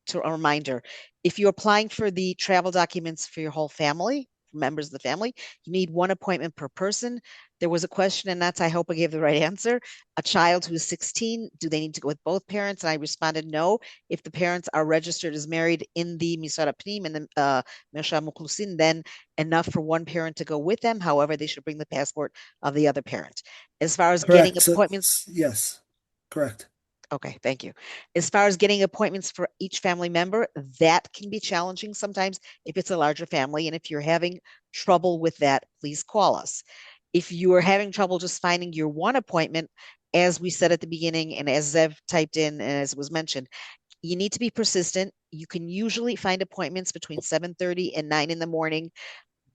to a reminder, if you're applying for the travel documents for your whole family, members of the family, you need one appointment per person. There was a question, and that's, I hope I gave the right answer. A child who is 16, do they need to go with both parents? And I responded no. If the parents are registered as married in the Misara Pnim and the Mirsham Muklusin, then enough for one parent to go with them. However, they should bring the passport of the other parent. As far as getting Correct. So, appointments, yes, correct. okay, thank you. As far as getting appointments for each family member, that can be challenging sometimes if it's a larger family. And if you're having trouble with that, please call us. If you are having trouble just finding your one appointment, as we said at the beginning, and as Zev typed in, and as was mentioned, you need to be persistent. You can usually find appointments between 7:30 and 9 in the morning,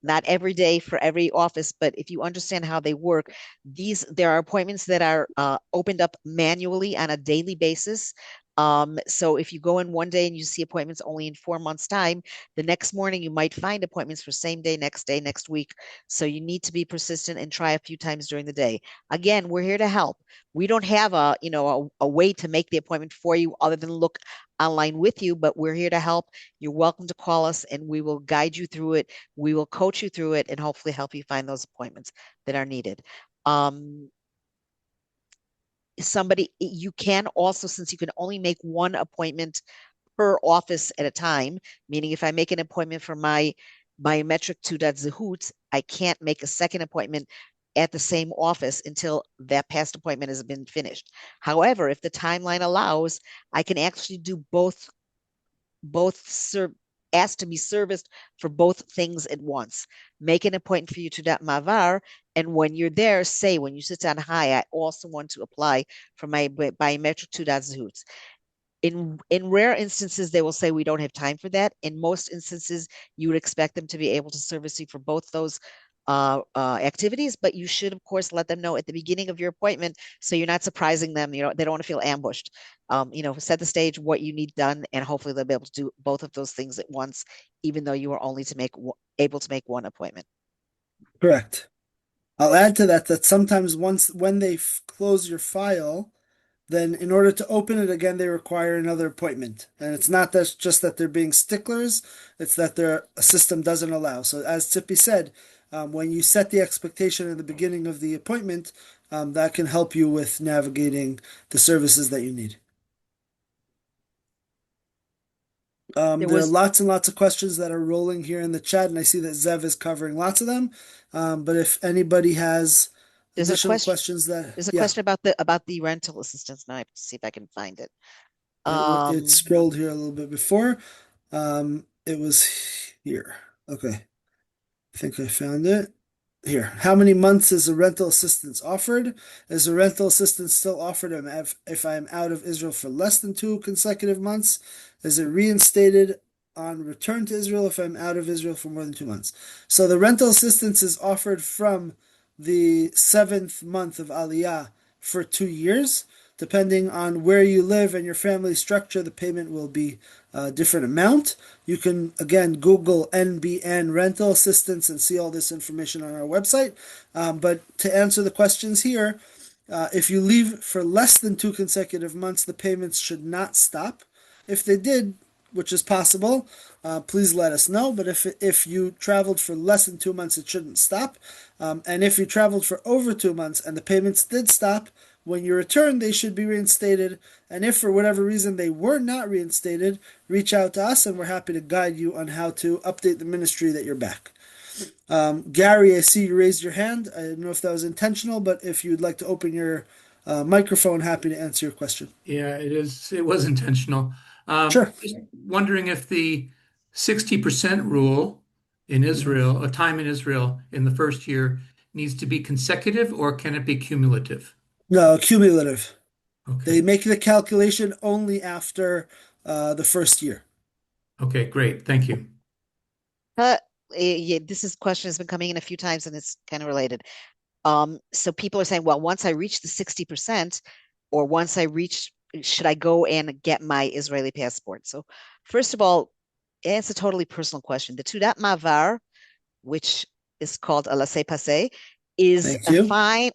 not every day for every office, but if you understand how they work, there are appointments that are opened up manually on a daily basis. So if you go in one day and you see appointments only in 4 months' time, the next morning you might find appointments for same day, next week. So you need to be persistent and try a few times during the day. Again, we're here to help. We don't have a way to make the appointment for you other than look online with you, but we're here to help. You're welcome to call us and we will guide you through it. We will coach you through it and hopefully help you find those appointments that are needed. Um, you can also, since you can only make one appointment per office at a time, meaning if I make an appointment for my biometric Teudat Zehut, I can't make a second appointment at the same office until that past appointment has been finished. However, if the timeline allows, I can actually do both asked to be serviced for both things at once. Make an appointment for you to that mavar, and when you're there, say when you sit down, hi, I also want to apply for my biometric to that zoots. In rare instances, they will say we don't have time for that. In most instances, you would expect them to be able to service you for both those activities, but you should, of course, let them know at the beginning of your appointment so you're not surprising them. They don't want to feel ambushed. Set the stage what you need done, and hopefully they'll be able to do both of those things at once, even though you are only able to make one appointment. Correct. I'll add to that sometimes when they close your file, then in order to open it again, they require another appointment. And it's not that just that they're being sticklers, it's that their system doesn't allow. So as Tzipi said, when you set the expectation in the beginning of the appointment, that can help you with navigating the services that you need. There There are was lots and lots of questions that are rolling here in the chat, and I see that Zev is covering lots of them. But if anybody has there's a additional question questions that, there's a yeah, question about the rental assistance. Now I have to see if I can find it. it Um, scrolled here a little bit before. It was here. Okay. I think I found it. Here. How many months is a rental assistance offered? Is a rental assistance still offered if I am out of Israel for less than 2 consecutive months? Is it reinstated on return to Israel if I'm out of Israel for more than 2 months? So the rental assistance is offered from the seventh month of Aliyah for 2 years. Depending on where you live and your family structure, the payment will be a different amount. You can, again, Google NBN rental assistance and see all this information on our website. But to answer the questions here, if you leave for less than 2 consecutive months, the payments should not stop. If they did, which is possible, please let us know. But if you traveled for less than 2 months, it shouldn't stop. And if you traveled for over 2 months and the payments did stop, when you return, they should be reinstated. And if for whatever reason they were not reinstated, reach out to us and we're happy to guide you on how to update the ministry that you're back. Gary, I see you raised your hand. I don't know if that was intentional, but if you'd like to open your microphone, happy to answer your question. Yeah, it is. It was intentional. Sure. Just wondering if the 60% rule in Israel, a time in Israel in the first year, needs to be consecutive or can it be cumulative? No, cumulative. They Okay. make the calculation only after the first year. Okay, great. Thank you. Uh, yeah, this question has been coming in a few times and it's kind of related. So people are saying, well, once I reach the 60%, or once I reach, should I go and get my Israeli passport? So first of all, it's a totally personal question. The Tudat Mavar, which is called a laissez-passer, is Thank a you. fine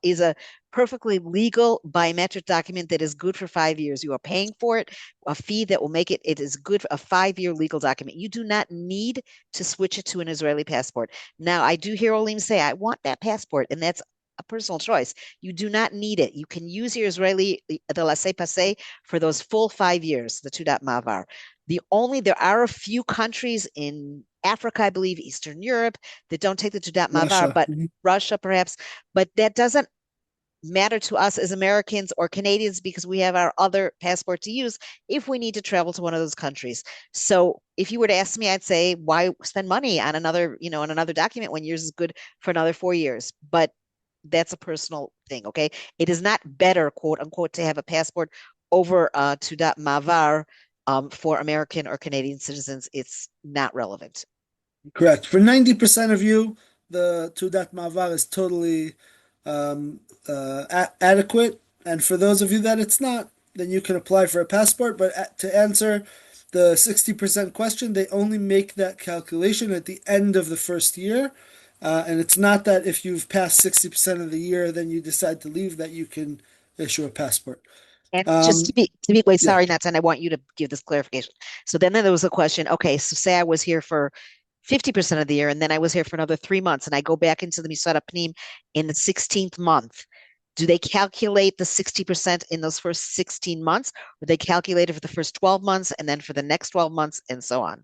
is a perfectly legal biometric document that is good for 5 years. You are paying for it, a fee that will make it. It is good for a 5 year legal document. You do not need to switch it to an Israeli passport. Now, I do hear Olim say, "I want that passport," and that's a personal choice. You do not need it. You can use your Israeli the laissez-passer for those full 5 years, the Tudat Mavar. There are a few countries in Africa, I believe, Eastern Europe, that don't take the Tudat Mavar, Russia. but Russia perhaps, but that doesn't matter to us as Americans or Canadians because we have our other passport to use if we need to travel to one of those countries. So if you were to ask me, I'd say, why spend money on another document when yours is good for another 4 years? But that's a personal thing, okay? It is not better, quote unquote, to have a passport over Tudat Mavar for American or Canadian citizens. It's not relevant. Correct. For 90% of you, the Tudat Mavar is totally adequate. And for those of you that it's not, then you can apply for a passport. But to answer the 60% question, they only make that calculation at the end of the first year. And it's not that if you've passed 60% of the year, then you decide to leave, that you can issue a passport. And just Um, wait, yeah. sorry, Nathan, I want you to give this clarification. So then there was a question. Okay, so say I was here for 50% of the year, and then I was here for another 3 months, and I go back into the Misad Pnim in the 16th month. Do they calculate the 60% in those first 16 months, or they calculate it for the first 12 months and then for the next 12 months and so on?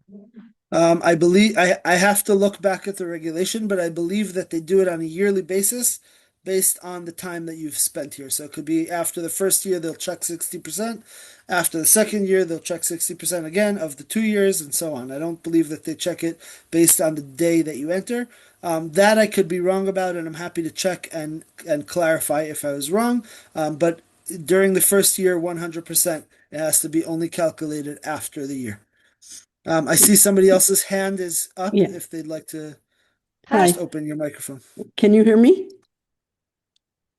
I believe I have to look back at the regulation, but I believe that they do it on a yearly basis based on the time that you've spent here. So it could be after the first year, they'll check 60%. After the second year, they'll check 60% again of the 2 years and so on. I don't believe that they check it based on the day that you enter. That I could be wrong about, and I'm happy to check and clarify if I was wrong. But during the first year, 100%, it has to be only calculated after the year. I see somebody else's hand is up Yeah. if they'd like to Hi. just open your microphone. Can you hear me?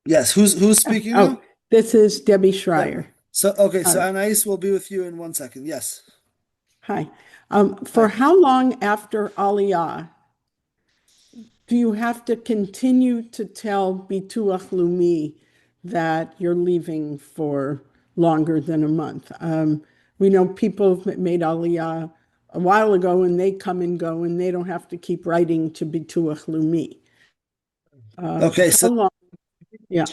Yes, who's speaking Oh, now? this is Debbie Deborah. Schreier. So okay, so Hi. Anais will be with you in 1 second. Yes. Hi. For Hi. how long after Aliyah do you have to continue to tell Bituach Lumi that you're leaving for longer than a month? We know people have made Aliyah a while ago and they come and go and they don't have to keep writing to Bituach Lumi. Okay, How so long? Yeah.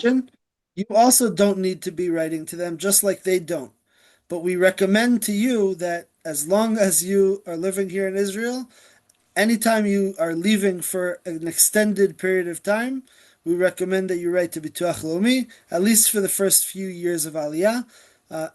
you also don't need to be writing to them, just like they don't. But we recommend to you that as long as you are living here in Israel, anytime you are leaving for an extended period of time, we recommend that you write to Bituach Leumi, at least for the first few years of Aliyah.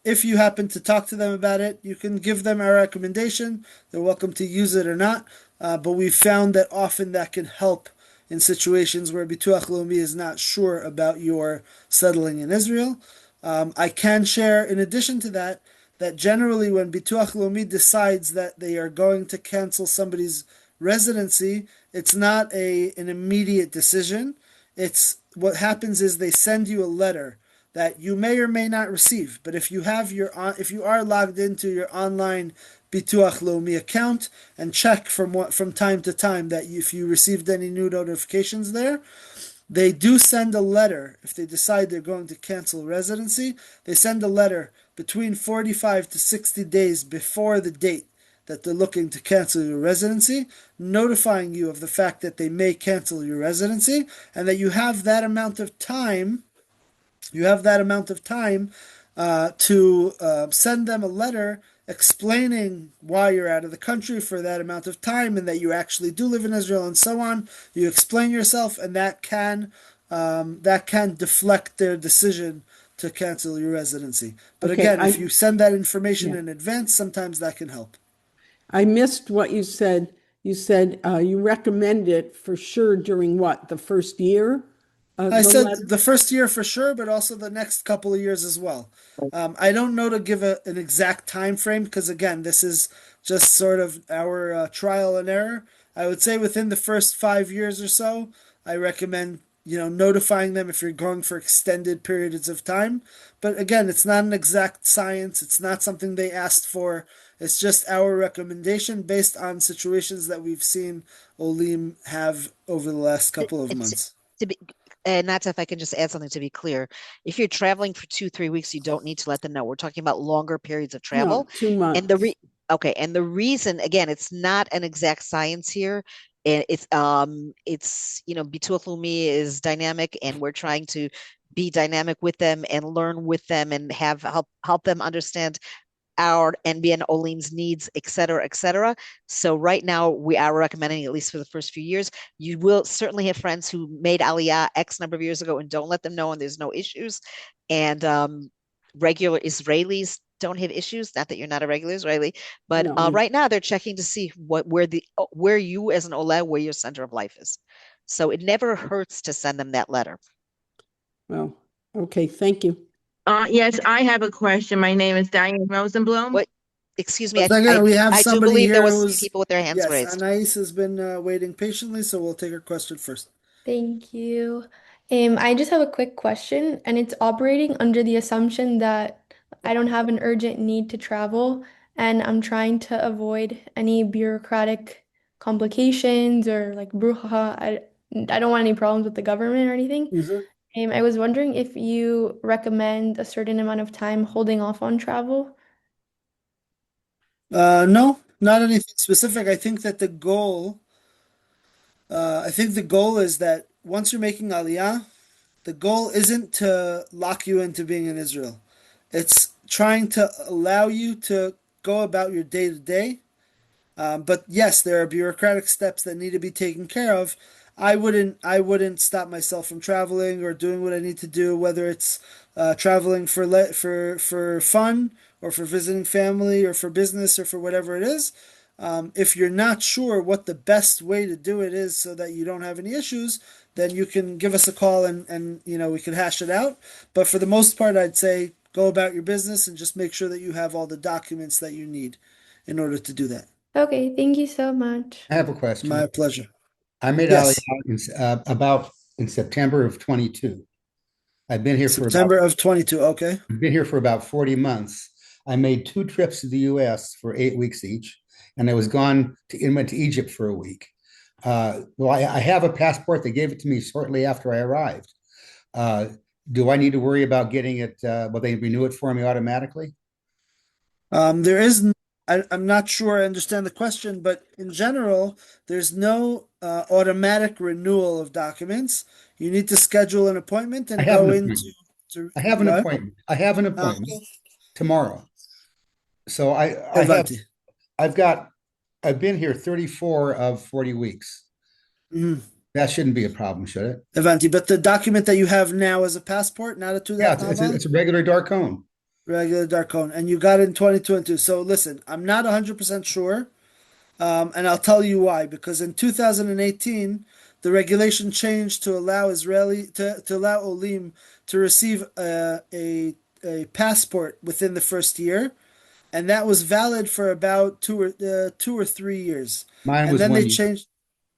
If you happen to talk to them about it, you can give them our recommendation. They're welcome to use it or not. But we've found that often that can help in situations where Bituach Leumi is not sure about your settling in Israel. I can share, in addition to that, that generally when Bituach Leumi decides that they are going to cancel somebody's residency, it's not an immediate decision. It's what happens is they send you a letter that you may or may not receive. But if you are logged into your online Bituach Leumi account and check from time to time that if you received any new notifications there, they do send a letter if they decide they're going to cancel residency. They send a letter between 45 to 60 days before the date that they're looking to cancel your residency, notifying you of the fact that they may cancel your residency and that you have that amount of time to send them a letter explaining why you're out of the country for that amount of time and that you actually do live in Israel and so on. You explain yourself, and that can deflect their decision to cancel your residency. But Okay. again, if you send that information Yeah. in advance, sometimes that can help. I missed what you said. You said you recommend it for sure during what, the first year? I the said letter? the first year for sure, but also the next couple of years as well. I don't know to give an exact time frame because again, this is just sort of our trial and error. I would say within the first 5 years or so, I recommend notifying them if you're going for extended periods of time. But again, it's not an exact science. It's not something they asked for. It's just our recommendation based on situations that we've seen Olim have over the last couple of It's months. to be, and that's if I can just add something to be clear. If you're traveling for 2, 3 weeks, you don't need to let them know. We're talking about longer periods of No, travel. 2 months. And okay, and the reason, again, it's not an exact science here. And it's Bituach Leumi is dynamic, and we're trying to be dynamic with them and learn with them and have help them understand our NBN Olim's needs, et cetera, et cetera. So right now we are recommending, at least for the first few years, you will certainly have friends who made Aliyah X number of years ago and don't let them know, and there's no issues. And regular Israelis don't have issues. Not that you're not a regular Israeli, but No. right now they're checking to see where you as an Ola, where your center of life is. So it never hurts to send them that letter. Well, okay, thank you. Yes, I have a question. My name is Diane Rosenblum. What? Excuse me. Again, we have I do somebody believe there here was some who's, people with their hands yes, raised. Anais has been waiting patiently, so we'll take her question first. Thank you. I just have a quick question, and it's operating under the assumption that I don't have an urgent need to travel, and I'm trying to avoid any bureaucratic complications or like brouhaha. I don't want any problems with the government or anything. Mhm. I was wondering if you recommend a certain amount of time holding off on travel. No, not anything specific. I think the goal is that once you're making Aliyah, the goal isn't to lock you into being in Israel. It's trying to allow you to go about your day to day. But yes, there are bureaucratic steps that need to be taken care of. I wouldn't stop myself from traveling or doing what I need to do, whether it's traveling for fun or for visiting family or for business or for whatever it is. If you're not sure what the best way to do it is so that you don't have any issues, then you can give us a call and we can hash it out. But for the most part, I'd say go about your business and just make sure that you have all the documents that you need in order to do that. Okay, thank you so much. I have a question. My pleasure. I made Aliyah Yes, about in September of 22. I've been here for about September of 22. Okay. I've been here for about 40 months. I made 2 trips to the US for 8 weeks each, and I was gone and went to Egypt for a week. Well, I have a passport. They gave it to me shortly after I arrived. Uh, do I need to worry about getting it? Will they renew it for me automatically? There is, I'm not sure I understand the question, but in general, there's no automatic renewal of documents. You need to schedule an appointment I and have an go into, appointment. to, I have an what? appointment. I have an appointment Okay. tomorrow. So Avanti. I've got I've been here 34 of 40 weeks. Mhm. That shouldn't be a problem, should it? Avanti. But the document that you have now is a passport, not a Yeah, Tudat it's Naval? a regular Darcone. Regular Darkon. And you got it in 2022. So listen, I'm not 100% sure. And I'll tell you why. Because in 2018, the regulation changed to allow to allow Olim to receive a passport within the first year, and that was valid for about 2 or 3 years. Mine And was then they 1 year. changed.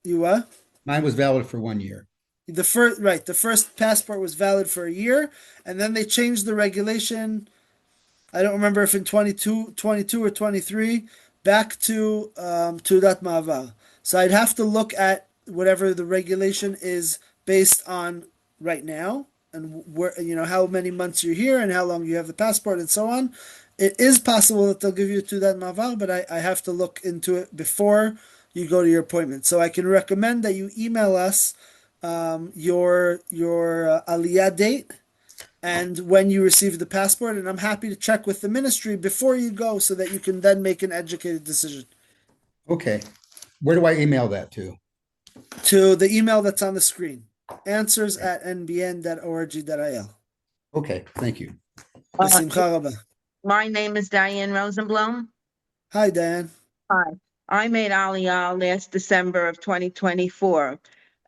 You what? Mine was valid for 1 year. The first passport was valid for a year, and then they changed the regulation. I don't remember if in 22 or 23, back to that Mavar. So I'd have to look at whatever the regulation is based on right now and where how many months you're here and how long you have the passport and so on. It is possible that they'll give you to that Mavar, but I have to look into it before you go to your appointment. So I can recommend that you email us your Aliyah date and when you receive the passport, and I'm happy to check with the ministry before you go so that you can then make an educated decision. Okay. Where do I email that to? To the email that's on the screen, answers@nbn.org.il. Okay, thank you. Uh, Besimcha rabba. my name is Diane Rosenblum. Hi, Dan. Hi. I made Aliyah last December of 2024.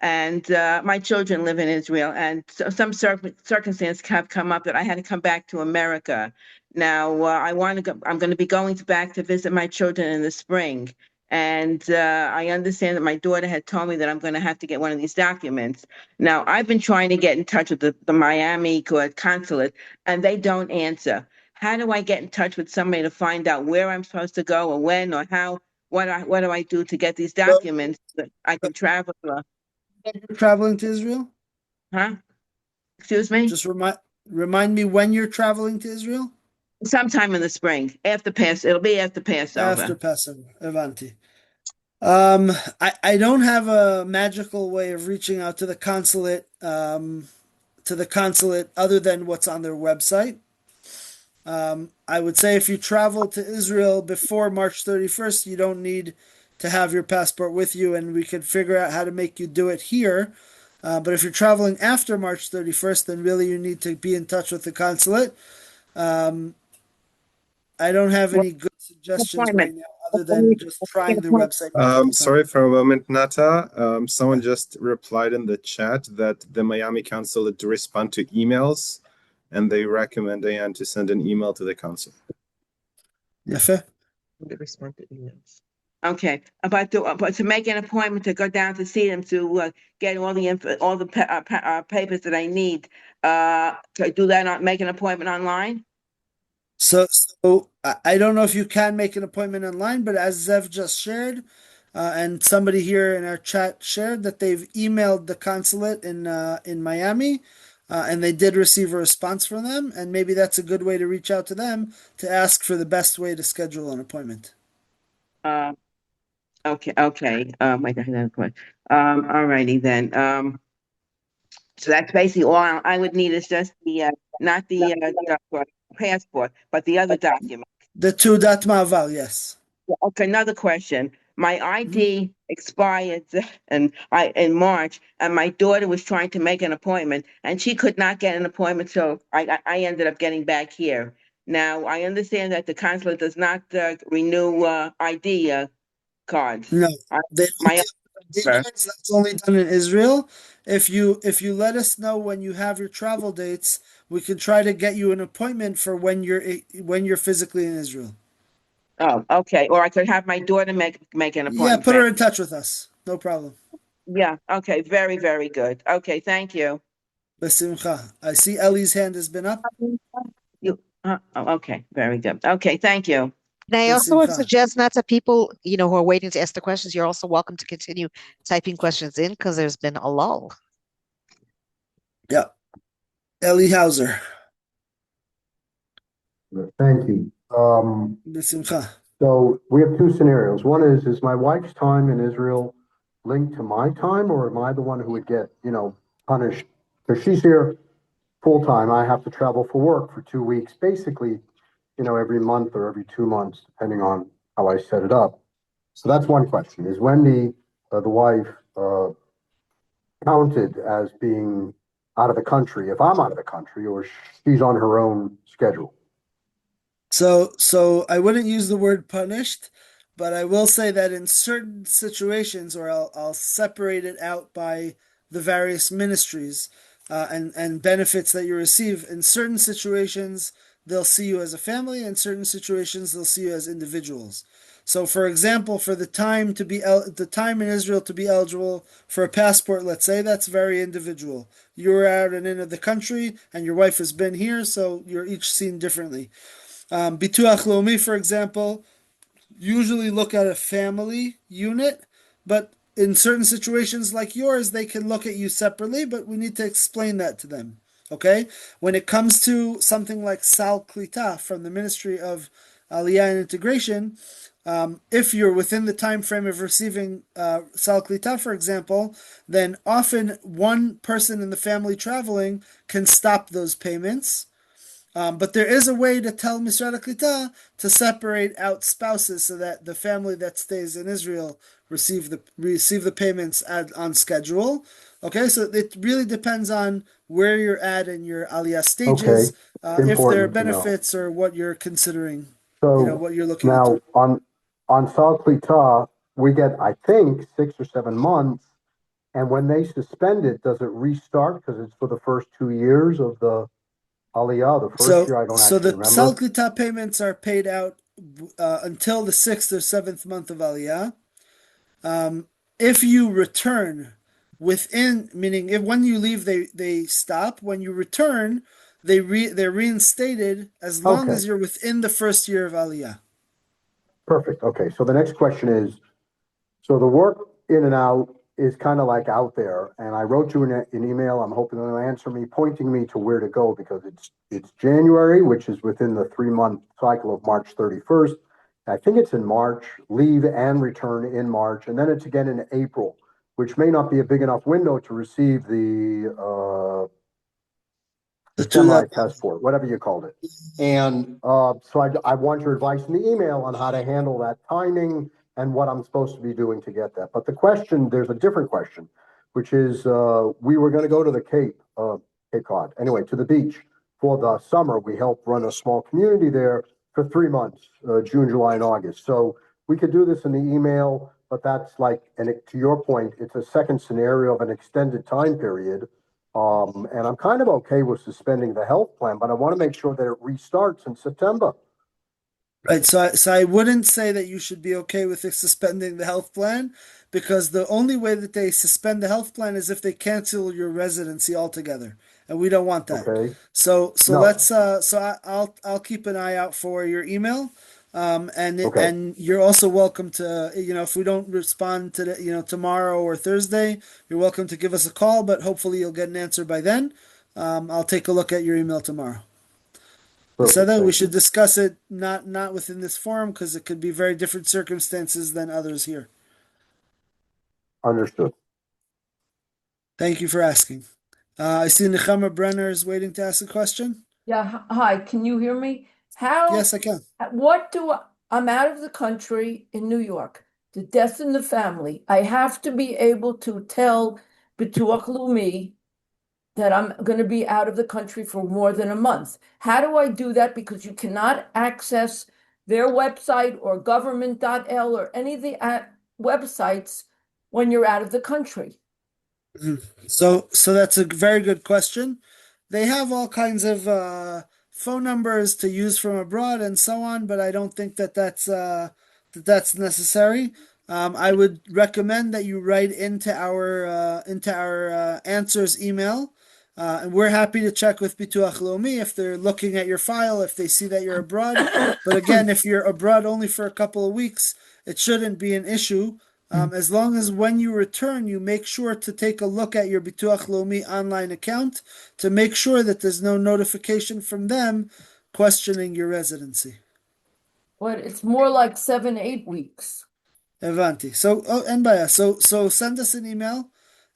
and my children live in Israel, and so some circumstances have come up that I had to come back to America. Now, I want to go, I'm going to be going back to visit my children in the spring. And I understand that my daughter had told me that I'm going to have to get one of these documents. Now, I've been trying to get in touch with the Miami consulate, and they don't answer. How do I get in touch with somebody to find out where I'm supposed to go or when or how? What do I do to get these So, documents that I can travel? you're traveling to Israel? Huh? Excuse me? Just remind me when you're traveling to Israel? Sometime in the spring, it'll be after After Passover. Passover. Avanti. I don't have a magical way of reaching out to the consulate other than what's on their website. I would say if you travel to Israel before March 31st, you don't need to have your passport with you, and we could figure out how to make you do it here. But if you're traveling after March 31st, then really you need to be in touch with the consulate. Um, I don't have What any good suggestions right appointment? now other than just trying the website multiple Sorry times. for a moment, Nata. Someone Yeah. just replied in the chat that the Miami consulate to respond to emails, and they recommend Diane to send an email to the consul. Yafe. They respond to emails. Okay, but to make an appointment to go down to see them to get all the papers that I need, can I do that? Not make an appointment online? So I don't know if you can make an appointment online, but as Zev just shared, and somebody here in our chat shared that they've emailed the consulate in Miami, and they did receive a response from them, and maybe that's a good way to reach out to them to ask for the best way to schedule an appointment. Uh, okay. Wait, I have another question. All righty then. So that's basically all I would need is just not the passport, but the other document. The Tudat Ma'avar, yes. Okay, another question. My Mhm. ID expired in March, and my daughter was trying to make an appointment, and she could not get an appointment, so I ended up getting back here. Now I understand that the consulate does not renew ID cards. No, they don't My deal with ID cards. That's only done in Israel. If you let us know when you have your travel dates, we can try to get you an appointment for when you're physically in Israel. Oh, okay. Or I could have my daughter make an Yeah, appointment put for her me. in touch with us. No problem. Yeah. Okay. Very, very good. Okay. Thank you. Besimcha. I see Ellie's hand has been up. Okay. Very good. Okay. Thank you. And I also would Besimcha. suggest not to people, who are waiting to ask the questions. You're also welcome to continue typing questions in because there's been a lull. Yeah. Ellie Hauser. Thank you. Besimcha. So we have two scenarios. One is my wife's time in Israel linked to my time, or am I the one who would get, punished? Because she's here full time. I have to travel for work for 2 weeks, basically, every month or every 2 months, depending on how I set it up. So that's one question. Is Wendy, the wife, counted as being out of the country if I'm out of the country, or she's on her own schedule? So I wouldn't use the word punished, but I will say that in certain situations, or I'll separate it out by the various ministries and benefits that you receive. In certain situations, they'll see you as a family. In certain situations, they'll see you as individuals. So, for example, for the time in Israel to be eligible for a passport, let's say that's very individual. You're out and in of the country, and your wife has been here, so you're each seen differently. Bituach Leumi, for example, usually look at a family unit, but in certain situations like yours, they can look at you separately, but we need to explain that to them. Okay? When it comes to something like Sal Klita from the Ministry of Aliyah and Integration, if you're within the time frame of receiving Sal Klita, for example, then often one person in the family traveling can stop those payments. But there is a way to tell Misrad HaKlita to separate out spouses so that the family that stays in Israel receive the payments on schedule. Okay, so it really depends on where you're at in your Aliyah stages, Okay, if there are important to know. benefits or what you're considering, So what you're looking now into. on Sal Klita, we get, I think, 6 or 7 months And when they suspend it, does it restart because it's for the first 2 years of the Aliyah? The first So, year, I don't so actually the remember. Salklita payments are paid out until the sixth or seventh month of Aliyah. If you return within, meaning if when you leave they stop. When you return, they're reinstated as long Okay, as you're within the first year of Aliyah. perfect. Okay, so the next question is, so the work in and out is kind of like out there, and I wrote you an email. I'm hoping you'll answer me, pointing me to where to go because it's January, which is within the 3 month cycle of March 31st. I think it's in March, leave and return in March, and then it's again in April, which may not be a big enough window to receive the The two semi-passport, whatever you called it. And so I want your advice in the email on how to handle that timing and what I'm supposed to be doing to get that. But the question, there's a different question, which is we were going to go to the Cape Cod, anyway, to the beach for the summer. We helped run a small community there for 3 months, June, July, and August. So we could do this in the email, but that's like, and to your point, it's a second scenario of an extended time period. And I'm kind of okay with suspending the health plan, but I want to make sure that it restarts in September. Right, so I wouldn't say that you should be okay with suspending the health plan because the only way that they suspend the health plan is if they cancel your residency altogether, and we don't want that. Okay? So No. let's I'll keep an eye out for your email, Okay. and you're also welcome to if we don't respond to tomorrow or Thursday, you're welcome to give us a call, but hopefully you'll get an answer by then. I'll take a look at your email tomorrow. Perfect. Beseda, we Thank should you. discuss it not within this forum because it could be very different circumstances than others here. Understood. Thank you for asking. I see Nechama Brenner is waiting to ask a question. Yeah, hi, can you hear me? How, Yes, I can. what do I'm out of the country in New York, the death in the family. I have to be able to tell Bituach Leumi that I'm going to be out of the country for more than a month. How do I do that? Because you cannot access their website or government.l or any of the websites when you're out of the country. So that's a very good question. They have all kinds of phone numbers to use from abroad and so on, but I don't think that's necessary. I would recommend that you write into our answers email, and we're happy to check with Bituach Leumi if they're looking at your file if they see that you're abroad. But again, if you're abroad only for a couple of weeks, it shouldn't be an issue. As long as when you return, you make sure to take a look at your Bituach Leumi online account to make sure that there's no notification from them questioning your residency. But it's more like 7, 8 weeks. Evanti. So, and Baya, so send us an email.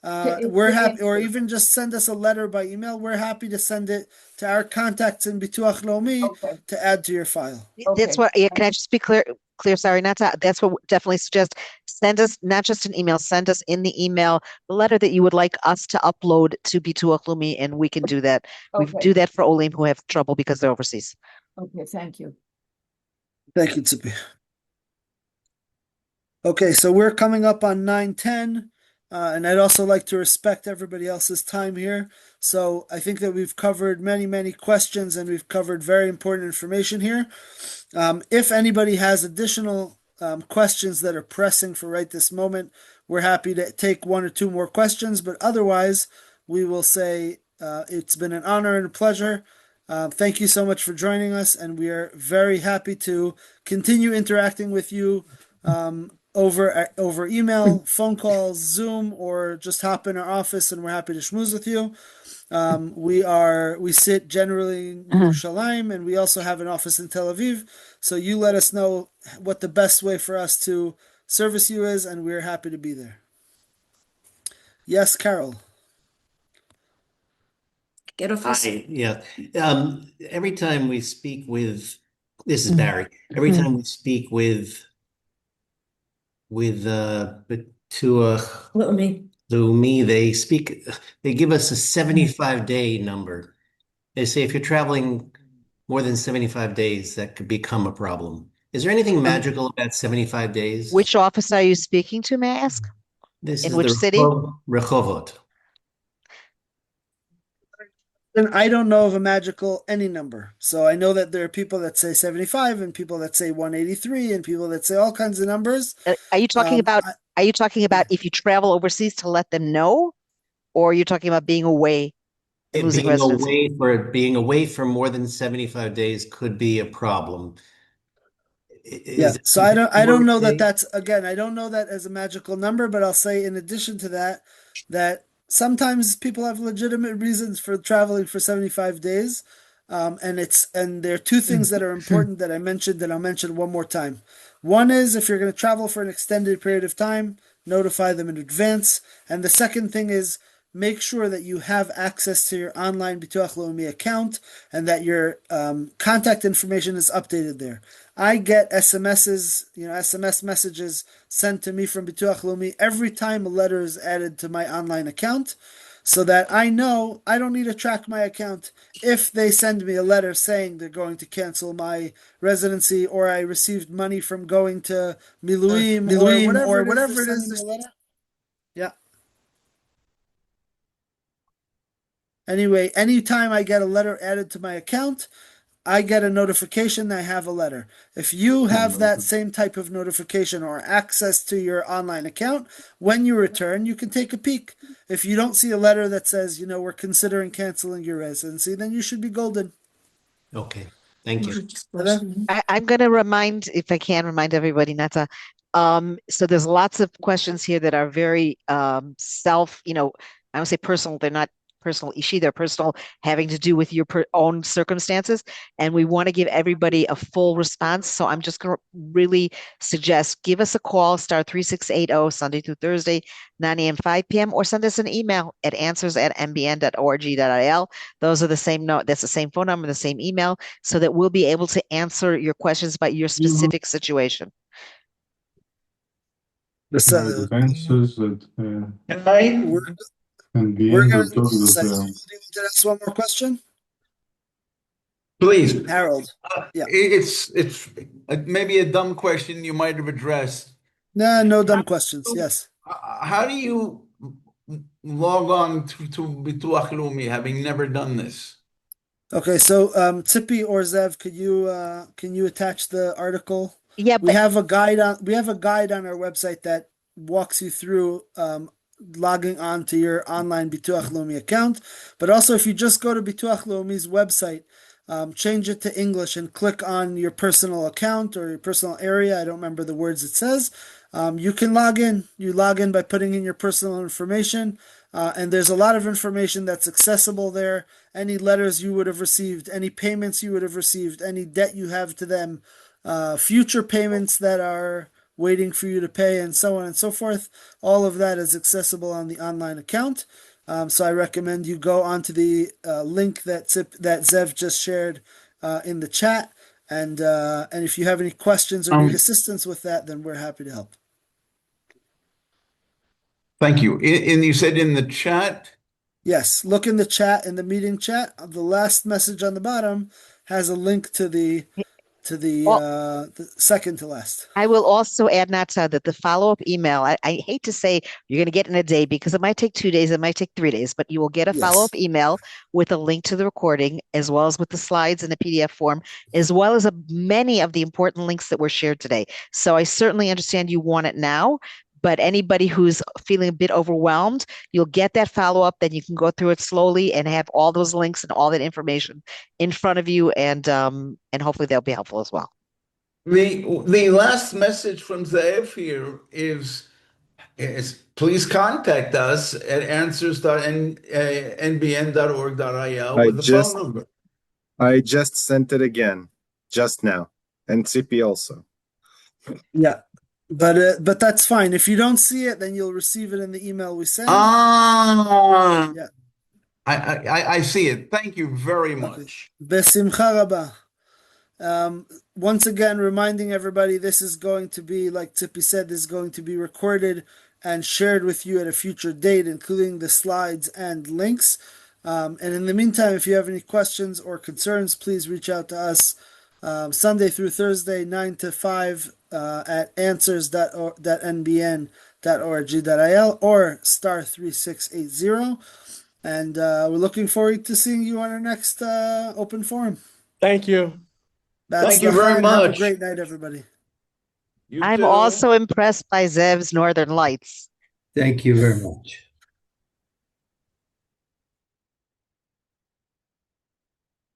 We're happy, or even just send us a letter by email. We're happy to send it to our contacts in Bituach Leumi Okay. to add to your file. That's Okay. what, yeah, can I just be clear, sorry, not to, that's what definitely suggest, send us, not just an email, send us in the email, the letter that you would like us to upload to Bituach Leumi, and we can do that. We Okay. do that for Olim who have trouble because they're overseas. Okay, thank you. Thank you, Tzipi. Okay, so we're coming up on 9:10, and I'd also like to respect everybody else's time here. So I think that we've covered many, many questions and we've covered very important information here. If anybody has additional questions that are pressing for right this moment, we're happy to take one or two more questions, but otherwise, we will say it's been an honor and a pleasure. Thank you so much for joining us, and we are very happy to continue interacting with you over email, phone calls, Zoom, or just hop in our office, and we're happy to schmooze with you. We sit generally in Yerushalayim, and we also have an office in Tel Aviv. So you let us know what the best way for us to service you is, and we're happy to be there. Yes, Carol. Hi, yeah. Every time we speak with, this is Barry. Every time we speak with Bituach Leumi, they give us a 75-day number. They say if you're traveling more than 75 days, that could become a problem. Is there anything magical about 75 days? Which office are you speaking to, may I ask? This In is the which city? Rehovot. And I don't know of a magical any number. So I know that there are people that say 75 and people that say 183 and people that say all kinds of numbers. Are you talking about I, are you talking about if you travel overseas to let them know, or are you talking about being away and losing residency? Being away for more than 75 days could be a problem. yeah. Is that So something I you don't want to know that say? that's again, I don't know that as a magical number, but I'll say in addition to that, that sometimes people have legitimate reasons for traveling for 75 days. And there are two things that are important that I mentioned that I'll mention one more time. One is if you're going to travel for an extended period of time, notify them in advance. And the second thing is make sure that you have access to your online Bituach Leumi account and that your contact information is updated there. I get SMSs, SMS messages sent to me from Bituach Leumi every time a letter is added to my online account, so that I know I don't need to track my account. If they send me a letter saying they're going to cancel my residency or I received money from going to Miluim or Miluim whatever or it is they're whatever it is. sending me a letter. Yeah. Anyway, anytime I get a letter added to my account, I get a notification that I have a letter. If you have that same type of notification or access to your online account, when you return, you can take a peek. If you don't see a letter that says, we're considering canceling your residency, then you should be golden. Okay, thank you. I'm going to remind, if I can remind everybody, not to. So there's lots of questions here that are very I would say personal. They're not personal ishi, they're personal, having to do with your own circumstances. And we want to give everybody a full response. So I'm just going to really suggest give us a call, star 3680, Sunday through Thursday, 9 a.m., 5 p.m., or send us an email at answers@mbn.org.il. Those are the same note. That's the same phone number, the same email, so that we'll be able to answer your questions about your specific situation. The Answers at we're we're gonna do this. Do you want to ask one more question? Please. Harold. Yeah. It's maybe a dumb question you might have addressed. No dumb questions. Yes. How do you log on to Bituach Leumi, having never done this? Okay, so Tzipi or Zev, can you attach the article? Yeah, we have a guide on our website that walks you through logging on to your online Bituach Leumi account. But also, if you just go to Bituach Leumi's website, change it to English and click on your personal account or your personal area. I don't remember the words it says. You can log in. You log in by putting in your personal information. And there's a lot of information that's accessible there. Any letters you would have received, any payments you would have received, any debt you have to them, future payments that are waiting for you to pay, and so on and so forth. All of that is accessible on the online account. So I recommend you go onto the link that Zev just shared in the chat. And if you have any questions or need assistance with that, then we're happy to help. Thank you. And you said in the chat? Yes, look in the chat, in the meeting chat. The last message on the bottom has a link to the second to last. I will also add, Nata, that the follow-up email, I hate to say you're going to get in a day because it might take 2 days, it might take 3 days, but you will get a follow-up email with a link to the recording, as well as with the slides in a PDF form, as well as many of the important links that were shared today. So I certainly understand you want it now, but anybody who's feeling a bit overwhelmed, you'll get that follow-up, then you can go through it slowly and have all those links and all that information in front of you, and hopefully they'll be helpful as well. The last message from Zaev here is please contact us at answers.nbn.org.il with the phone number. I just sent it again, just now, and Tzipi also. Yeah, but that's fine. If you don't see it, then you'll receive it in the email we send. Yeah. I see it. Thank you very much. Besimcha rabba. Once again, reminding everybody, this is going to be, like Tzipi said, this is going to be recorded and shared with you at a future date, including the slides and links. And in the meantime, if you have any questions or concerns, please reach out to us Sunday through Thursday, 9 to 5 at answers.nbn.org.il. www.org.il or star 3680. And we're looking forward to seeing you on our next open forum. Thank you. Thank you very And have a much. great night, everybody. You I'm too. also impressed by Zev's Northern Lights. Thank you very much.